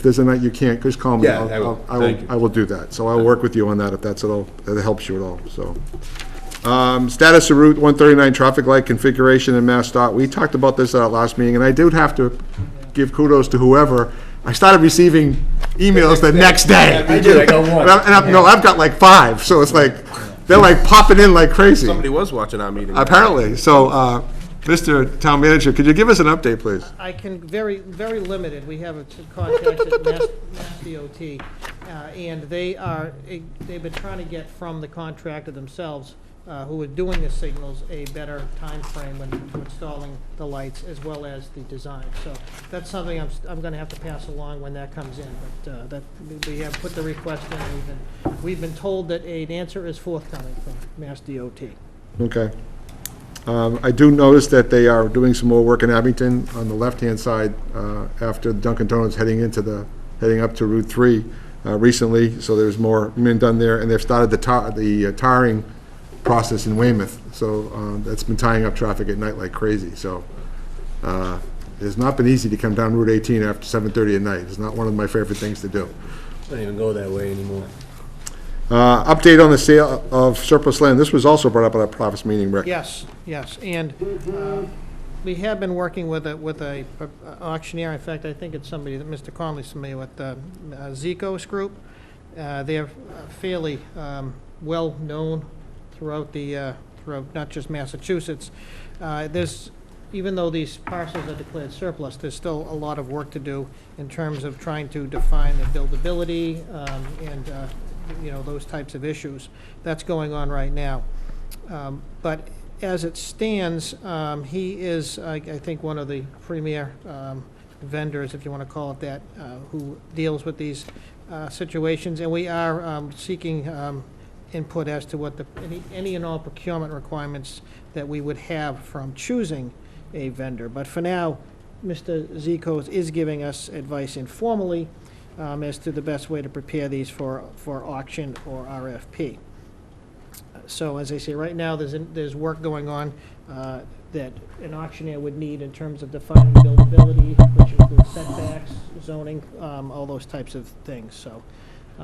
there's a night you can't, just call me. Yeah, I will. Thank you. I will do that, so I'll work with you on that if that's at all, if it helps you at all, so. Status of Route 139 traffic light configuration in MassDOT, we talked about this at our last meeting, and I do have to give kudos to whoever. I started receiving emails the next day. I did, I got one. No, I've got like 5, so it's like, they're like popping in like crazy. Somebody was watching our meeting. Apparently, so, Mr. Town Manager, could you give us an update, please? I can, very limited. We have a contact at Mass DOT, and they've been trying to get from the contractor themselves, who are doing the signals, a better time frame when installing the lights as well as the design. So that's something I'm gonna have to pass along when that comes in, but, that, we have put the request in, and we've been told that an answer is forthcoming from Mass DOT. Okay. I do notice that they are doing some more work in Abington on the left-hand side, after Dunkin' Donuts heading up to Route 3, recently, so there's more been done there, and they've started the tarring process in Weymouth, so, that's been tying up traffic at night like crazy, so, it's not been easy to come down Route 18 after 7:30 at night. It's not one of my favorite things to do. I don't even go that way anymore. Update on the sale of surplus land. This was also brought up at our previous meeting, Rick. Yes, and we have been working with a auctioneer. In fact, I think it's somebody that Mr. Conley's familiar with, Zico's group. They're fairly well-known throughout not just Massachusetts. Even though these parcels are declared surplus, there's still a lot of work to do in terms of trying to define the buildability, and those types of issues. That's going on right now. But as it stands, he is, I think, one of the premier vendors, if you want to call it that, who deals with these situations. And we are seeking input as to what any and all procurement requirements that we would have from choosing a vendor. But for now, Mr. Zikos is giving us advice informally as to the best way to prepare these for auction or RFP. So as I say, right now, there's work going on that an auctioneer would need in terms of defining buildability, which includes setbacks, zoning, all those types of things. So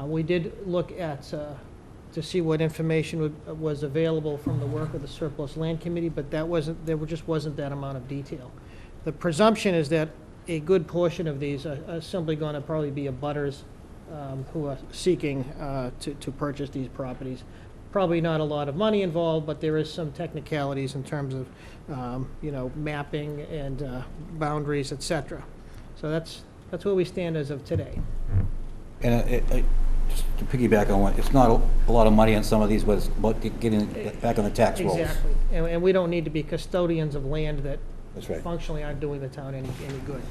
we did look at to see what information was available from the work of the Surplus Land Committee, but there just wasn't that amount of detail. The presumption is that a good portion of these are simply going to probably be abutters who are seeking to purchase these properties. Probably not a lot of money involved, but there is some technicalities in terms of mapping and boundaries, etc. So that's where we stand as of today. And just to piggyback on what, it's not a lot of money on some of these, but it's about getting it back on the tax rolls. Exactly, and we don't need to be custodians of land that That's right. functionally aren't doing the town any good.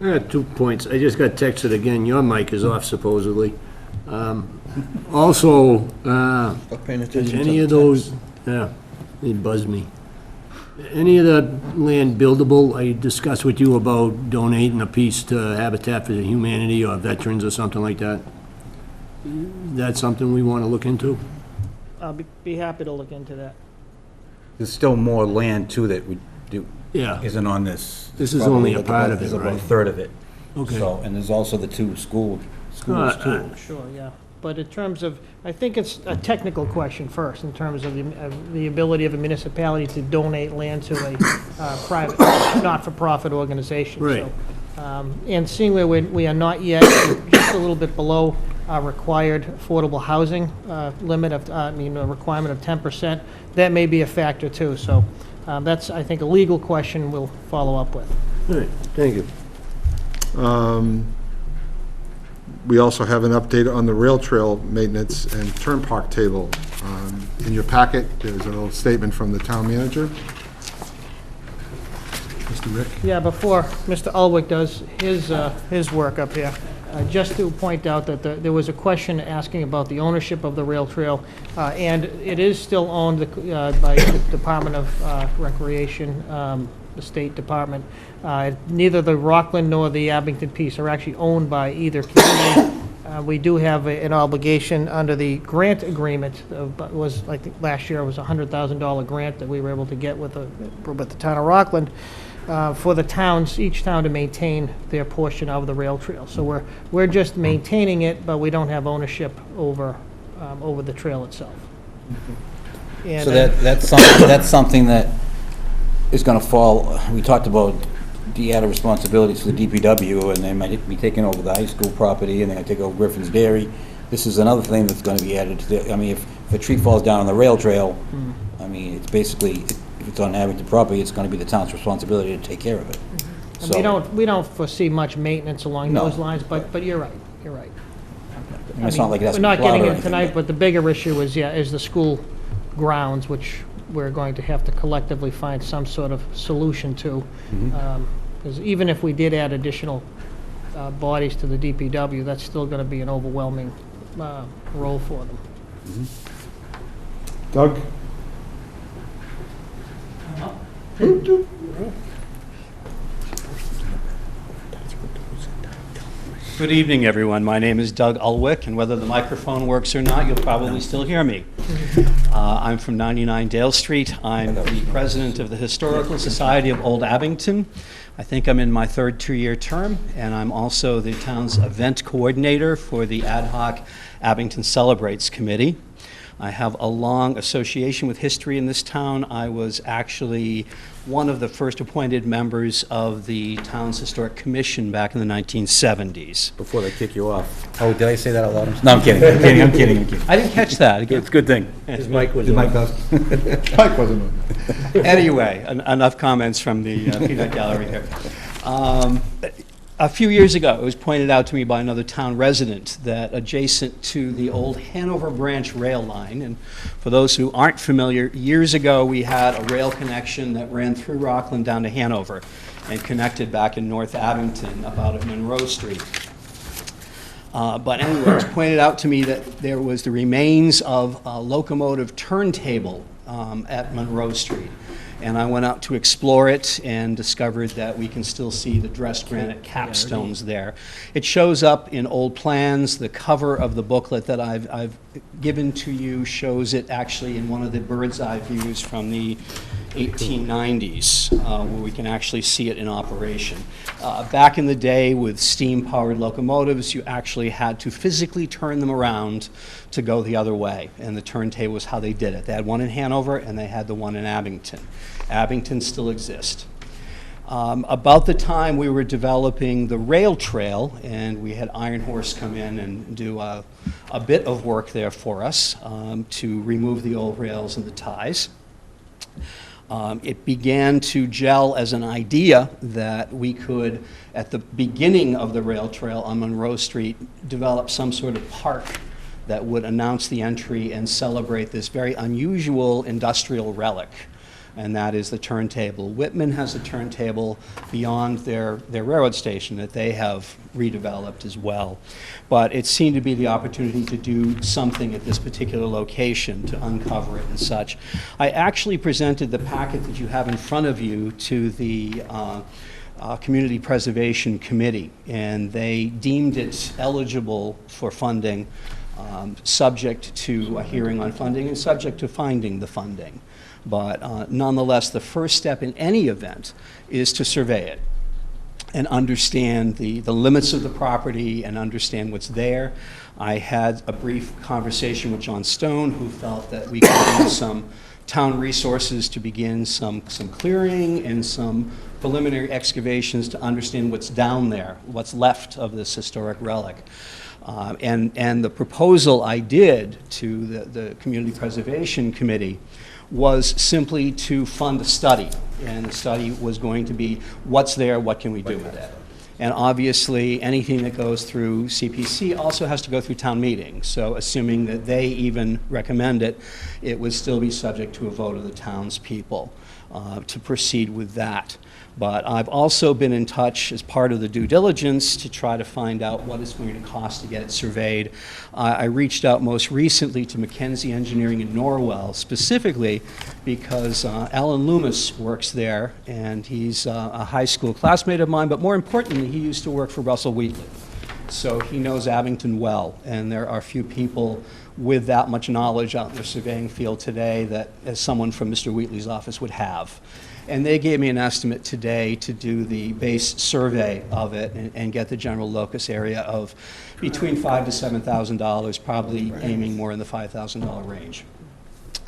I got 2 points. I just got texted again, your mic is off supposedly. Also, Stop paying is attention to any the of those, yeah, it buzzed me. Any of the land buildable? I discussed with you about donating a piece to Habitat for Humanity or veterans or something like that. That's something we want to look into? I'll be happy to look into that. There's still more land too that we do, Yeah. isn't on this. This is only a part of it, There's about a right? third of it. Okay. So, and there's also the 2 schools too. Sure, yeah. But in terms of, I think it's a technical question first, in terms of the ability of a municipality to donate land to a private, not-for-profit organization. Right. So, and seeing where we are not yet, just a little bit below our required affordable housing limit of, a requirement of 10%, that may be a factor too. So that's, I think, a legal question we'll follow up with. All right, thank you. We also have an update on the rail trail maintenance and turnpike table. In your packet, there's a little statement from the town manager. Mr. Rick? Yeah, before Mr. Ulwick does his work up here, just to point out that there was a question asking about the ownership of the rail trail, and it is still owned by the Department of Recreation, the State Department. Neither the Rockland nor the Abington piece are actually owned by either community. We do have an obligation under the grant agreement, was, I think, last year, it was a $100,000 grant that we were able to get with the town of Rockland, for the towns, each town to maintain their portion of the rail trail. So we're just maintaining it, but we don't have ownership over the trail itself. And, So that's something that is gonna fall, we talked about the added responsibilities for the DPW, and they might be taking over the high school property, and they're gonna take over Griffin's Dairy. This is another thing that's gonna be added to the, I mean, if a tree falls down on the rail trail, I mean, it's basically, if it's on Abington property, it's gonna be the town's responsibility to take care of it. and we don't foresee much maintenance along No. those lines, but you're right, you're right. And it's not like that's We're not plowed or getting it anything, tonight, but- but the bigger issue is the school grounds, which we're going to have to collectively find some sort of solution to. Because even if we did add additional bodies to the DPW, that's still going to be an overwhelming role for them. Doug? Good evening, everyone. My name is Doug Ulwick, and whether the microphone works or not, you'll probably still hear me. I'm from 99 Dale Street. I'm the president of the Historical Society of Old Abington. I think I'm in my third two-year term, and I'm also the town's event coordinator for the ad hoc Abington Celebrates Committee. I have a long association with history in this town. I was actually one of the first appointed members of the town's Historic Commission back in the 1970s. Before they kick you off. Oh, did I say that out loud? No, I'm kidding, I'm kidding. I didn't catch that. It's a good thing. His mic was His on. mic does. Mike wasn't on. Anyway, enough comments from the peanut gallery here. A few years ago, it was pointed out to me by another town resident that adjacent to the old Hanover Branch rail line, and for those who aren't familiar, years ago we had a rail connection that ran through Rockland down to Hanover and connected back in North Abington about at Monroe Street. But anyway, it was pointed out to me that there was the remains of a locomotive turntable at Monroe Street. And I went out to explore it and discovered that we can still see the dressed granite capstones there. It shows up in old plans. The cover of the booklet that I've given to you shows it actually in one of the bird's eye views from the 1890s, where we can actually see it in operation. Back in the day with steam-powered locomotives, you actually had to physically turn them around to go the other way, and the turntable was how they did it. They had one in Hanover, and they had the one in Abington. Abington still exists. About the time we were developing the rail trail, and we had Iron Horse come in and do a bit of work there for us to remove the old rails and the ties. It began to gel as an idea that we could, at the beginning of the rail trail on Monroe Street, develop some sort of park that would announce the entry and celebrate this very unusual industrial relic, and that is the turntable. Whitman has a turntable beyond their railroad station that they have redeveloped as well. But it seemed to be the opportunity to do something at this particular location, to uncover it and such. I actually presented the packet that you have in front of you to the Community Preservation Committee, and they deemed it eligible for funding, subject to a hearing on funding and subject to finding the funding. But nonetheless, the first step in any event is to survey it and understand the limits of the property and understand what's there. I had a brief conversation with John Stone, who felt that we could use some town resources to begin some clearing and some preliminary excavations to understand what's down there, what's left of this historic relic. And the proposal I did to the Community Preservation Committee was simply to fund a study. And the study was going to be, what's there, what can we do with it? And obviously, anything that goes through CPC also has to go through town meeting. So assuming that they even recommend it, it would still be subject to a vote of the townspeople to proceed with that. But I've also been in touch as part of the due diligence to try to find out what it's going to cost to get it surveyed. I reached out most recently to Mackenzie Engineering in Norwell, specifically because Alan Loomis works there, and he's a high school classmate of mine, but more importantly, he used to work for Russell Wheatley. So he knows Abington well, and there are few people with that much knowledge out in the surveying field today that, as someone from Mr. Wheatley's office would have. And they gave me an estimate today to do the base survey of it and get the general locus area of between $5,000 to $7,000, probably aiming more in the $5,000 range.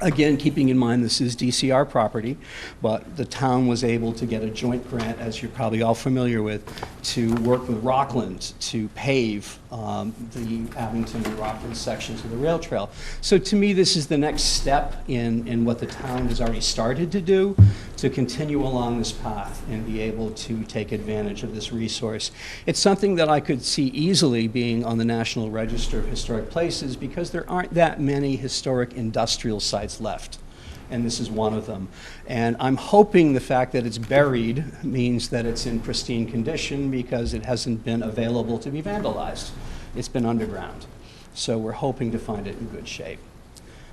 Again, keeping in mind this is DCR property, but the town was able to get a joint grant, as you're probably all familiar with, to work with Rockland to pave the Abington and Rockland sections of the rail trail. So to me, this is the next step in what the town has already started to do, to continue along this path and be able to take advantage of this resource. It's something that I could see easily being on the National Register of Historic Places, because there aren't that many historic industrial sites left, and this is one of them. And I'm hoping the fact that it's buried means that it's in pristine condition, because it hasn't been available to be vandalized. It's been underground. So we're hoping to find it in good shape.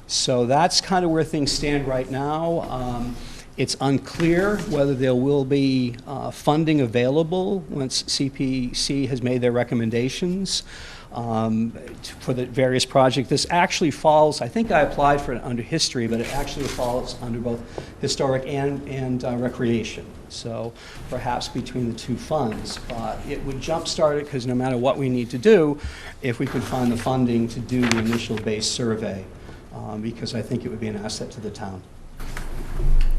So that's kind of where things stand right now. It's unclear whether there will be funding available once CPC has made their recommendations for the various projects. This actually falls, I think I applied for it under history, but it actually falls under both historic and recreation. So perhaps between the two funds, but it would jumpstart it, because no matter what we need to do, if we could find the funding to do the initial base survey, because I think it would be an asset to the town.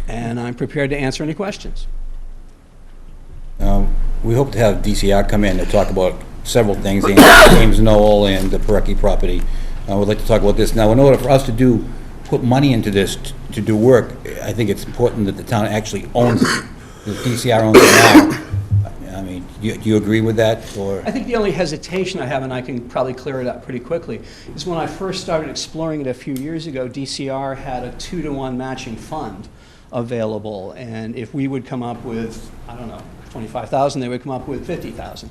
And I'm prepared to answer any questions. We hope to have DCR come in to talk about several things, James Knoll and the Perecki property. We'd like to talk about this. Now, in order for us to put money into this to do work, I think it's important that the town actually owns it. The DCR owns it now. I mean, do you agree with that, or? I think the only hesitation I have, and I can probably clear it up pretty quickly, is when I first started exploring it a few years ago, DCR had a 2-to-1 matching fund available, and if we would come up with, I don't know, 25,000, they would come up with 50,000.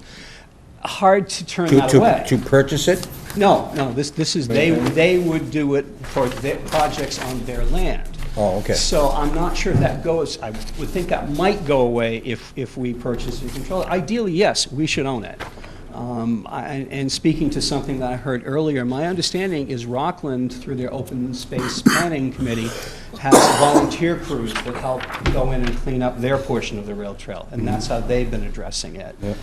Hard to turn that away. To purchase it? No, this is, they would do it for their projects on their land. Oh, okay. So I'm not sure if that goes, I would think that might go away if we purchase and control it. Ideally, yes, we should own it. And speaking to something that I heard earlier, my understanding is Rockland, through their open space planning committee, has volunteer crews that help go in and clean up their portion of the rail trail, and that's how they've been addressing it. Yep.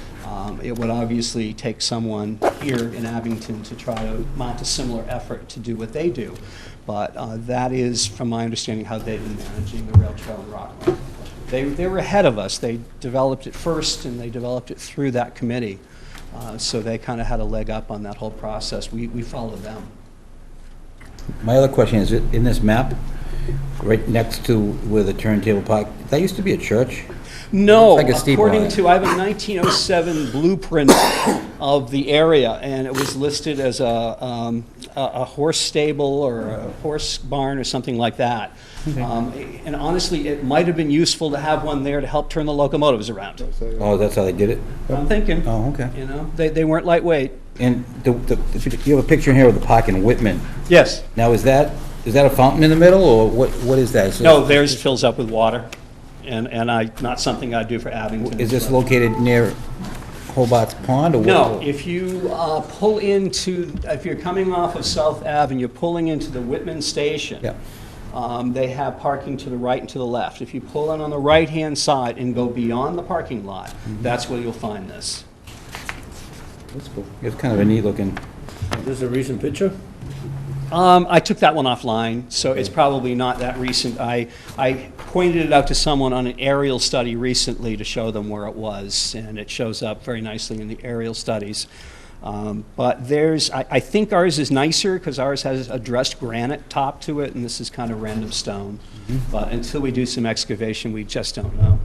It would obviously take someone here in Abington to try to mount a similar effort to do what they do, but that is, from my understanding, how they've been managing the rail trail in Rockland. They were ahead of us. They developed it first, and they developed it through that committee. So they kind of had a leg up on that whole process. We followed them. My other question is, in this map, right next to where the turntable park, that used to be a church? No, Like a steeple on according it. to, I have a 1907 blueprint of the area, and it was listed as a horse stable or a horse barn or something like that. And honestly, it might have been useful to have one there to help turn the locomotives around. Oh, that's how they did it? I'm thinking. Oh, okay. You know, they weren't lightweight. And you have a picture in here of the park in Whitman. Yes. Now, is that a fountain in the middle, or what is that? No, theirs fills up with water, and not something I do for Abington. Is this located near Hobart's Pond, or what? No, if you pull into, if you're coming off of South Ave and you're pulling into the Whitman station, Yeah. they have parking to the right and to the left. If you pull in on the right-hand side and go beyond the parking lot, that's where you'll find this. That's cool. It's kind of a neat looking. Is this a recent picture? I took that one offline, so it's probably not that recent. I pointed it out to someone on an aerial study recently to show them where it was, and it shows up very nicely in the aerial studies. But there's, I think ours is nicer because ours has a dressed granite top to it, and this is kind of random stone. But until we do some excavation, we just don't know.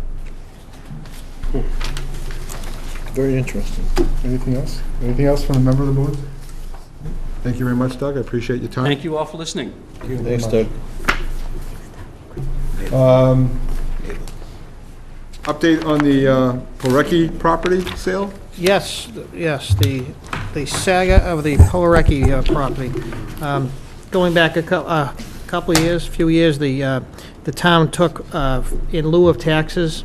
Very interesting. Anything else? Anything else from a member of the board? Thank you very much, Doug. I appreciate your time. Thank you all for listening. Thanks, Doug. Update on the Porecki property sale? Yes, yes, the saga of the Polecki property. Going back a couple of years, few years, the town took, in lieu of taxes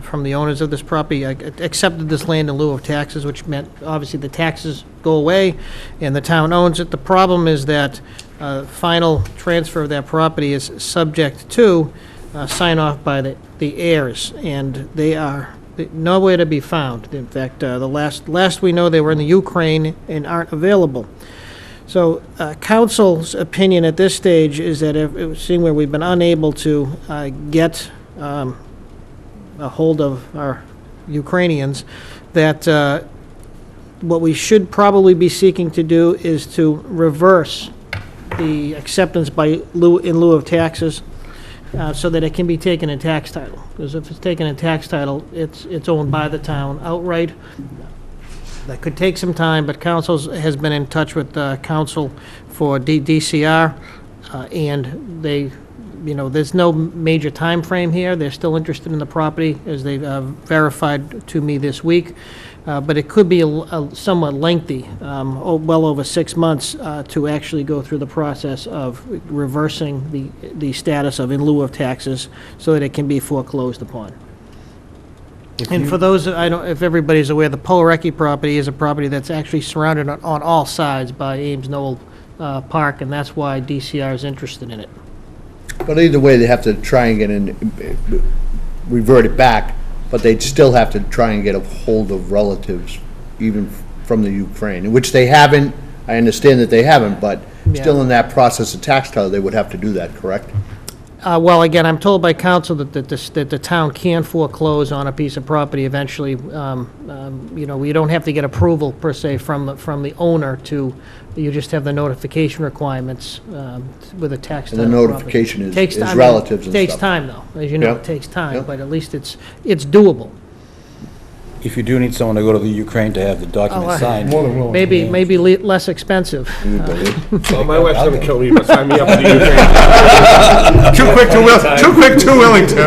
from the owners of this property, accepted this land in lieu of taxes, which meant, obviously, the taxes go away, and the town owns it. The problem is that final transfer of that property is subject to sign-off by the heirs, and they are nowhere to be found. In fact, the last we know, they were in the Ukraine and aren't available. So council's opinion at this stage is that, seeing where we've been unable to get a hold of our Ukrainians, that what we should probably be seeking to do is to reverse the acceptance in lieu of taxes, so that it can be taken in tax title. Because if it's taken in tax title, it's owned by the town outright. That could take some time, but council has been in touch with council for DCR, and they, there's no major time frame here. They're still interested in the property, as they've verified to me this week. But it could be somewhat lengthy, well over 6 months, to actually go through the process of reversing the status of in lieu of taxes, so that it can be foreclosed upon. And for those, if everybody's aware, the Polecki property is a property that's actually surrounded on all sides by Ames Knoll Park, and that's why DCR is interested in it. But either way, they have to try and get in, revert it back, but they'd still have to try and get a hold of relatives, even from the Ukraine, which they haven't. I understand that they haven't, but still in that process of tax title, they would have to do that, correct? Well, again, I'm told by council that the town can foreclose on a piece of property eventually. We don't have to get approval, per se, from the owner to, you just have the notification requirements with a tax title. And the property. notification is Takes time. relatives and stuff. It takes time, though. As you know, Yep. it takes time, Yep. but at least it's doable. If you do need someone to go to the Ukraine to have the document signed. Maybe less expensive. Well, my wife's gonna kill me, but sign me up for the Ukraine. Too quick to Wellington.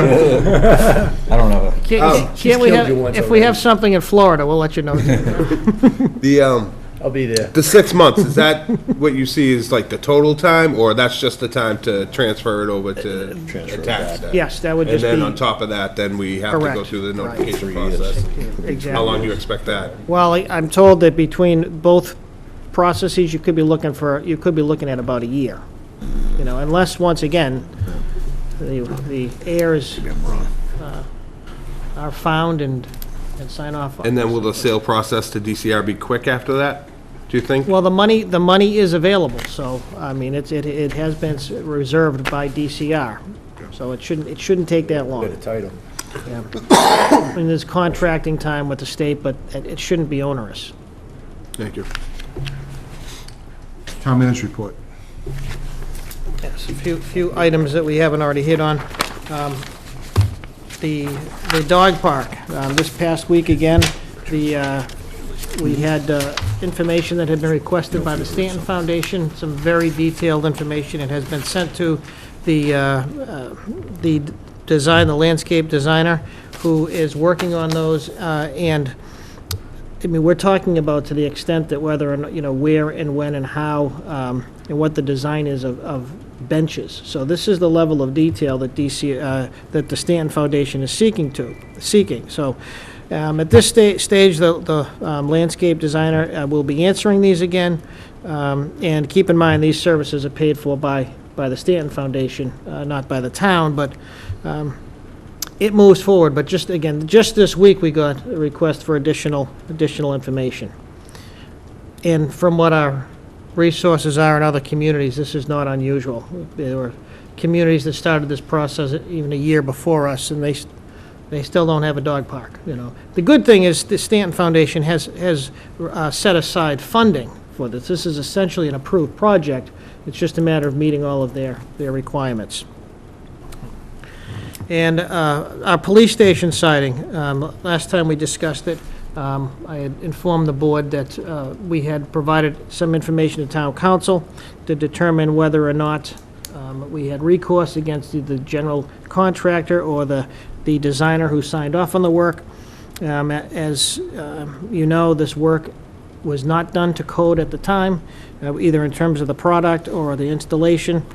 I don't know. Can't we have, if we have something in Florida, we'll let you know. I'll be there. The 6 months, is that what you see is like the total time, or that's just the time to transfer it over to the tax? then? Yes, that would just be. And then on top of that, then we have to go Correct. through the Right. notification process. Exactly. How long do you expect that? Well, I'm told that between both processes, you could be looking at about a year. Unless, once again, the heirs are found and sign off on. And then will the sale process to DCR be quick after that, do you think? Well, the money is available, so, it has been reserved by DCR, so it shouldn't take that long. Title. Yeah. And there's contracting time with the state, but it shouldn't be onerous. Thank you. Town manager's report. Yes, a few items that we haven't already hit on. The dog park, this past week again, we had information that had been requested by the Stanton Foundation, some very detailed information. It has been sent to the landscape designer, who is working on those, and we're talking about, to the extent that whether or not, where and when and how, and what the design is of benches. So this is the level of detail that that the Stanton Foundation is seeking. So at this stage, the landscape designer will be answering these again, and keep in mind, these services are paid for by the Stanton Foundation, not by the town, but it moves forward. But just this week, we got a request for additional information. And from what our resources are in other communities, this is not unusual. There were communities that started this process even a year before us, and they still don't have a dog park. The good thing is the Stanton Foundation has set aside funding for this. This is essentially an approved project. It's just a matter of meeting all of their requirements. And our police station siting, last time we discussed it, I had informed the board that we had provided some information to town council to determine whether or not we had recourse against the general contractor or the the designer who signed off on the work. As you know, this work was not done to code at the time, either in terms of the product or the installation.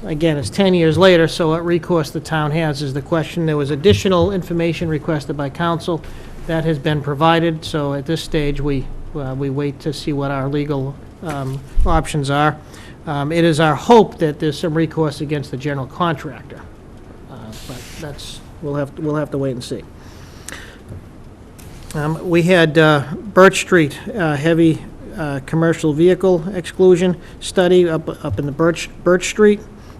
Again, it's 10 years later, so what recourse the town has is the question. There was additional information requested by council. That has been provided, so at this stage, we wait to see what our legal options are. It is our hope that there's some recourse against the general contractor, but we'll have to wait and see. We had Birch Street, heavy commercial vehicle exclusion study up in the Birch Street.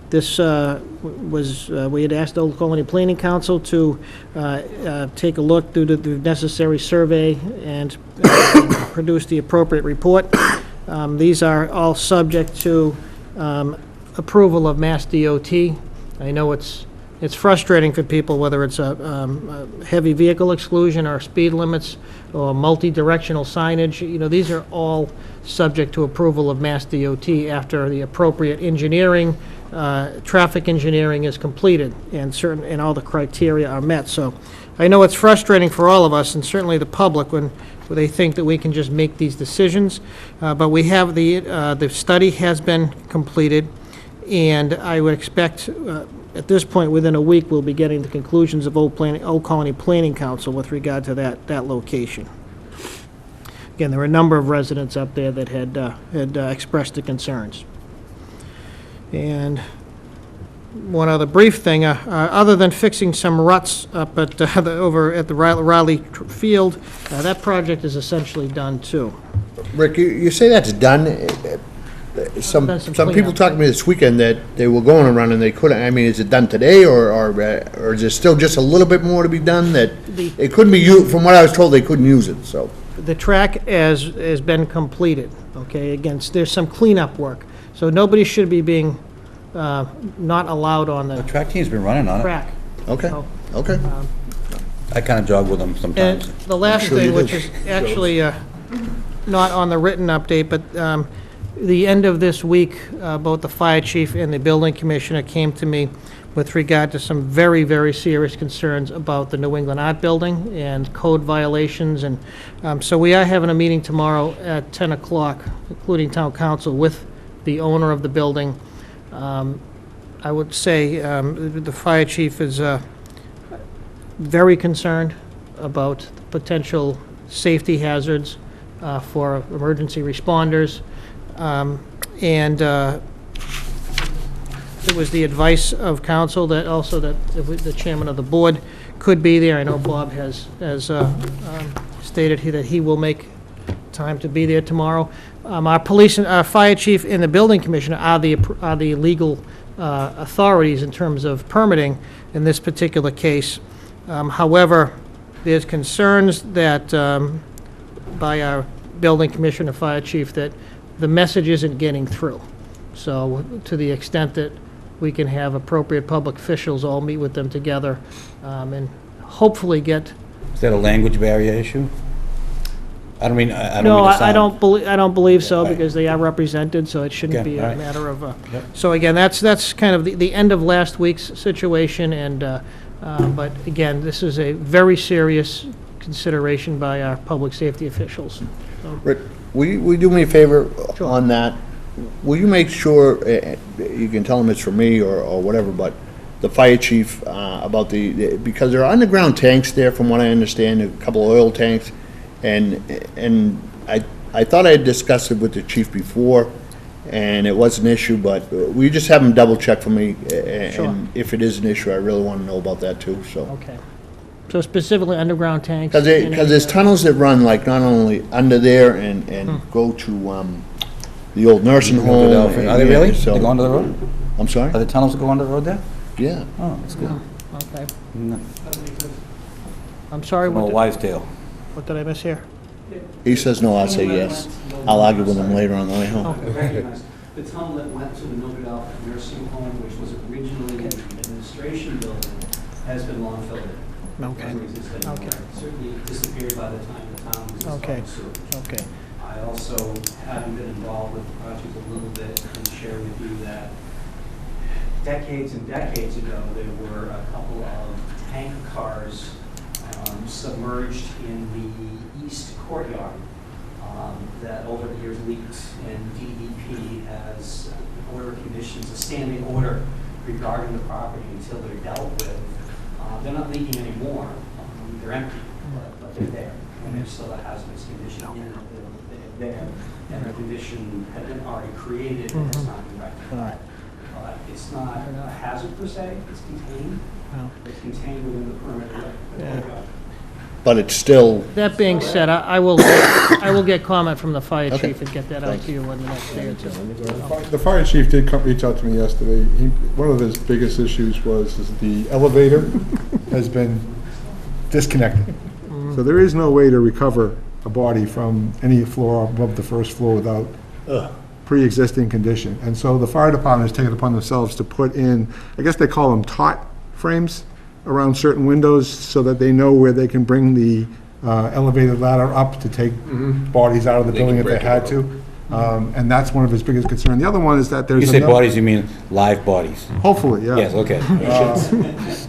This we had asked Old Colony Planning Council to take a look, do the necessary survey, and produce the appropriate report. These are all subject to approval of Mass DOT. I know it's frustrating for people, whether it's a heavy vehicle exclusion or speed limits or multi-directional signage. You know, these are all subject to approval of Mass DOT after the appropriate engineering, traffic engineering is completed and all the criteria are met. So I know it's frustrating for all of us and certainly the public when they think that we can just make these decisions. But we have the study has been completed, and I would expect at this point, within a week, we'll be getting the conclusions of Old Colony Planning Council with regard to that location. Again, there were a number of residents up there that had expressed the concerns. And one other brief thing, other than fixing some ruts up at over at the Riley Field, that project is essentially done too. Rick, you say that's done. Some people cleanup. talked to me this weekend that they were going to run and they couldn't. I mean, is it done today, or is there still just a little bit more to be done that it couldn't be used? From what I was told, they couldn't use it, so. The track has been completed, okay? Again, there's some cleanup work. So nobody should be being not allowed on The the track team's been running on it. track. Okay, So, okay. I kind of jog with them And sometimes. the last Sure thing, you which do. is actually not on the written update, but the end of this week, both the fire chief and the building commissioner came to me with regard to some very, very serious concerns about the New England Art Building and code violations. And so we are having a meeting tomorrow at 10 o'clock, including town council, with the owner of the building. I would say the fire chief is very concerned about potential safety hazards for emergency responders. And it was the advice of council that also that the chairman of the board could be there. I know Bob has stated that he will make time to be there tomorrow. Our police and our fire chief and the building commissioner are the legal authorities in terms of permitting in this particular case. However, there's concerns that by our building commissioner, fire chief, that the message isn't getting through. So to the extent that we can have appropriate public officials all meet with them together and hopefully get. Is that a language barrier issue? I don't mean, I don't No, mean to I don't believe so, Right. because they are represented, so it shouldn't Okay, be all a right. matter of. Yep. So again, that's kind of the end of last week's situation, and but again, this is a very serious consideration by our public safety officials. Rick, will you do me a favor Sure. on that? Will you make sure, you can tell them it's for me or whatever, but the fire chief about because there are underground tanks there, from what I understand, a couple of oil tanks, and I thought I had discussed it with the chief before, and it was an issue, but will you just have him double check for me? Sure. And if it is an issue, I really want to know about that too, so. Okay. So specifically underground tanks? Because there's tunnels that run, like, not only under there and go to the old nursing home. Are they really? So- They go under the road? I'm sorry? Are the tunnels that go under the road there? Yeah. Oh, that's good. Okay. No. I'm sorry, A wise tale. what did I miss here? He says no, I'll say yes. I'll argue with him later on the way home. Recognize the tunnel that went to the Milford Alpha Nursing Home, which was originally an administration building, has been long filled in. Okay. Doesn't exist anymore. Okay. Certainly disappeared by the time the town was Okay. installed sewer. Okay. I also, having been involved with the project a little bit, can share with you that decades and decades ago, there were a couple of tank cars submerged in the east courtyard that over the years leaked, and DEP has an order of conditions, a standing order regarding the property until they're dealt with. They're not leaking anymore. They're empty, but they're there. And there's still a hazardous condition in there, and the condition had been already created and it's not been rectified. It's not a hazard per se, it's contained. It's contained within the perimeter of the courtyard. But it's still, That being said, I will get comment from the fire Okay. chief and get that out to you in the next day or two. The fire chief did reach out to me yesterday. One of his biggest issues was is the elevator has been disconnected. So there is no way to recover a body from any floor above the first floor without pre-existing condition. And so the fire department has taken it upon themselves to put in, I guess they call them tot frames around certain windows so that they know where they can bring the elevated ladder up to take bodies out of the building if they had to. And that's one of his biggest concerns. The other one is that there's You say another- bodies, you mean live bodies? Hopefully, yeah. Yes, okay.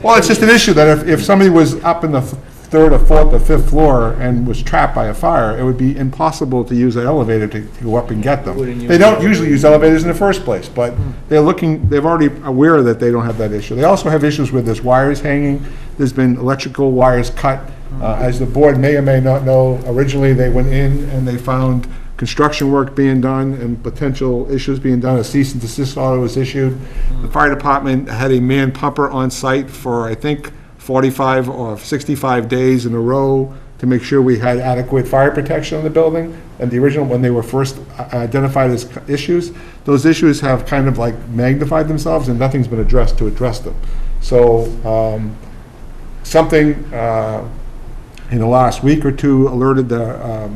Well, it's just an issue that if somebody was up in the third or fourth or fifth floor and was trapped by a fire, it would be impossible to use an elevator to go up and get them. They don't usually use elevators in the first place, but they're already aware that they don't have that issue. They also have issues with there's wires hanging, there's been electrical wires cut. As the board may or may not know, originally they went in and they found construction work being done and potential issues being done. A cease and desist order was issued. The fire department had a man pumper on site for, I think, 45 or 65 days in a row to make sure we had adequate fire protection on the building. And the original, when they were first identified as issues, those issues have kind of like magnified themselves and nothing's been addressed to address them. So something in the last week or two alerted the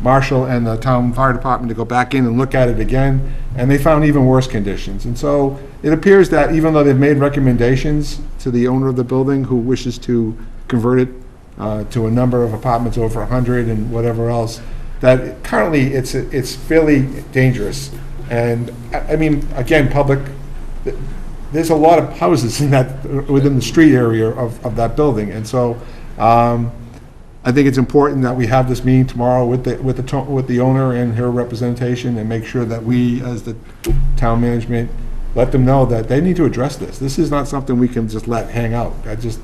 marshal and the town fire department to go back in and look at it again, and they found even worse conditions. And so it appears that even though they've made recommendations to the owner of the building who wishes to convert it to a number of apartments over 100 and whatever else, that currently it's fairly dangerous. And I mean, again, there's a lot of houses in that, within the street area of that building. And so I think it's important that we have this meeting tomorrow with the owner and her representation and make sure that we, as the town management, let them know that they need to address this. This is not something we can just let hang out.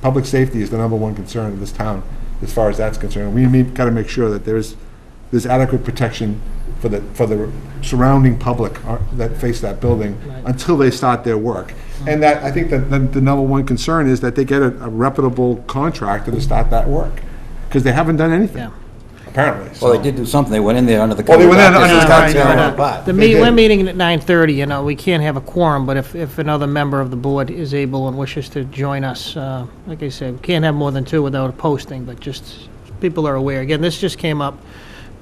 Public safety is the number one concern of this town, as far as that's concerned. We got to make sure that there's adequate protection for the surrounding public that face that building until they start their work. And that, I think that the number one concern is that they get a reputable contractor to start that work, because they haven't done anything, apparently. Well, they did do something. They went in there under the Well, cover. they went in of under the darkness cover. and tore it apart. We're meeting at 9:30, you know, we can't have a quorum, but if another member of the board is able and wishes to join us, like I said, we can't have more than two without a posting, but just, people are aware. Again, this just came up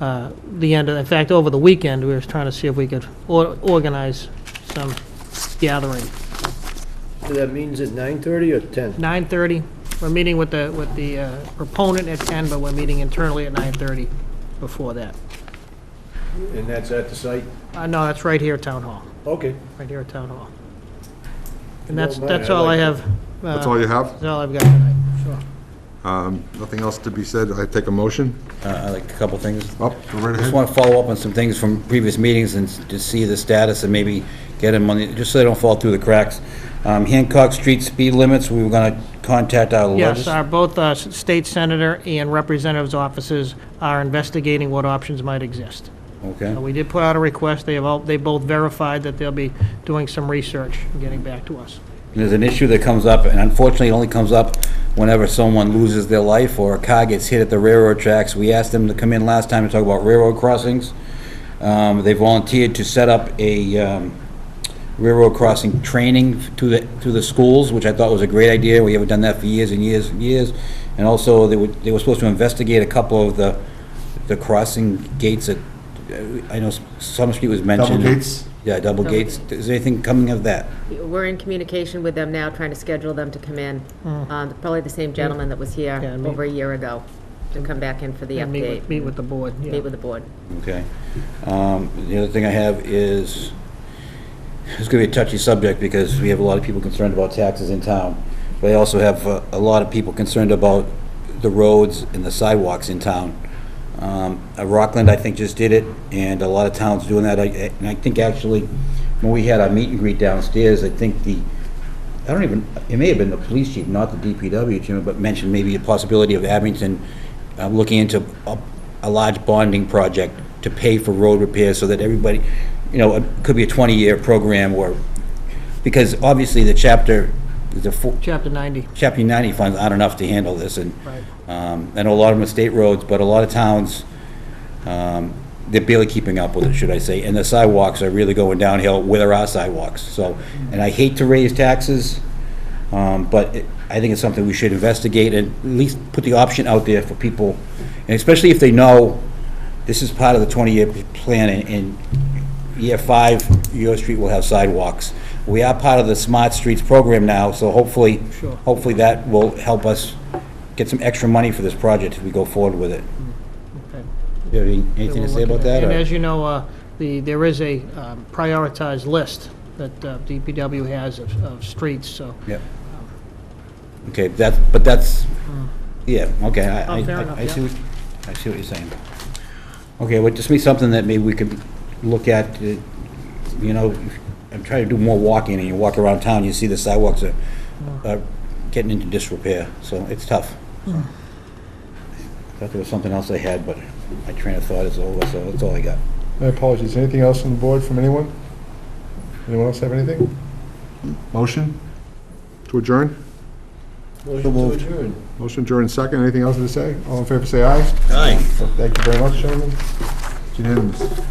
in fact, over the weekend, we were trying to see if we could organize some gathering. So that means at 9:30 or 10? 9:30, we're meeting with the proponent at 10, but we're meeting internally at 9:30 before that. And that's at the site? No, that's right here at Town Hall, Okay. right here at Town Hall. And No, that's mine, I all I like have. That's all you have? That's all I've got tonight, sure. Nothing else to be said. I take a motion. I like a couple things. Oh, go right Just ahead. want to follow up on some things from previous meetings and just see the status and maybe get them on, just so they don't fall through the cracks. Hancock Street speed limits, we were going to contact our Yes, legislators. both state senator and representatives' offices are investigating what options might exist. Okay. We did put out a request, they both verified that they'll be doing some research and getting back to us. There's an issue that comes up, and unfortunately, it only comes up whenever someone loses their life or a car gets hit at the railroad tracks. We asked them to come in last time to talk about railroad crossings. They volunteered to set up a railroad crossing training to the schools, which I thought was a great idea. We haven't done that for years and years and years. And also, they were supposed to investigate a couple of the crossing gates that, I know Summer Street was mentioned. Double gates? Yeah, double gates. Is there anything coming of that? We're in communication with them now, trying to schedule them to come in. Probably the same gentleman that was here Yeah, over a year ago, to come back in for the And update. meet with the board, yeah. Meet with the board. Okay. The other thing I have is, it's going to be a touchy subject because we have a lot of people concerned about taxes in town. but I also have a lot of people concerned about the roads and the sidewalks in town. Rockland, I think, just did it, and a lot of towns doing that. And I think actually, when we had our meet and greet downstairs, I think it may have been the police chief, not the DPW chairman, but mentioned maybe a possibility of Abington looking into a large bonding project to pay for road repairs so that everybody, it could be a 20-year program, or, because obviously the Chapter 90. Chapter 90 funds aren't enough to handle this, and Right. I know a lot of them are state roads, but a lot of towns, they're barely keeping up with it, should I say, and the sidewalks are really going downhill where there are sidewalks, so, and I hate to raise taxes, but I think it's something we should investigate and at least put the option out there for people, and especially if they know this is part of the 20-year plan, and in year 5, your street will have sidewalks. We are part of the Smart Streets program now, so hopefully, Sure. hopefully that will help us get some extra money for this project if we go forward with it. Okay. You have anything to say about that? And or- as you know, there is a prioritized list that DPW has of streets, so. Yep. Okay, but that's, yeah, okay, Oh, fair enough, I see what you're saying. Okay, well, just be something that maybe we could look at, I'm trying to do more walking, and you walk around town, you see the sidewalks are getting into disrepair, so it's tough. Thought there was something else I had, but my train of thought is over, so that's all I got. My apologies. Anything else on the board from anyone? Anyone else have anything? Motion to adjourn? Motion to adjourn. Motion adjourned second. Anything else to say? All in favor, say aye. Aye. Thank you very much, gentlemen. It's unanimous.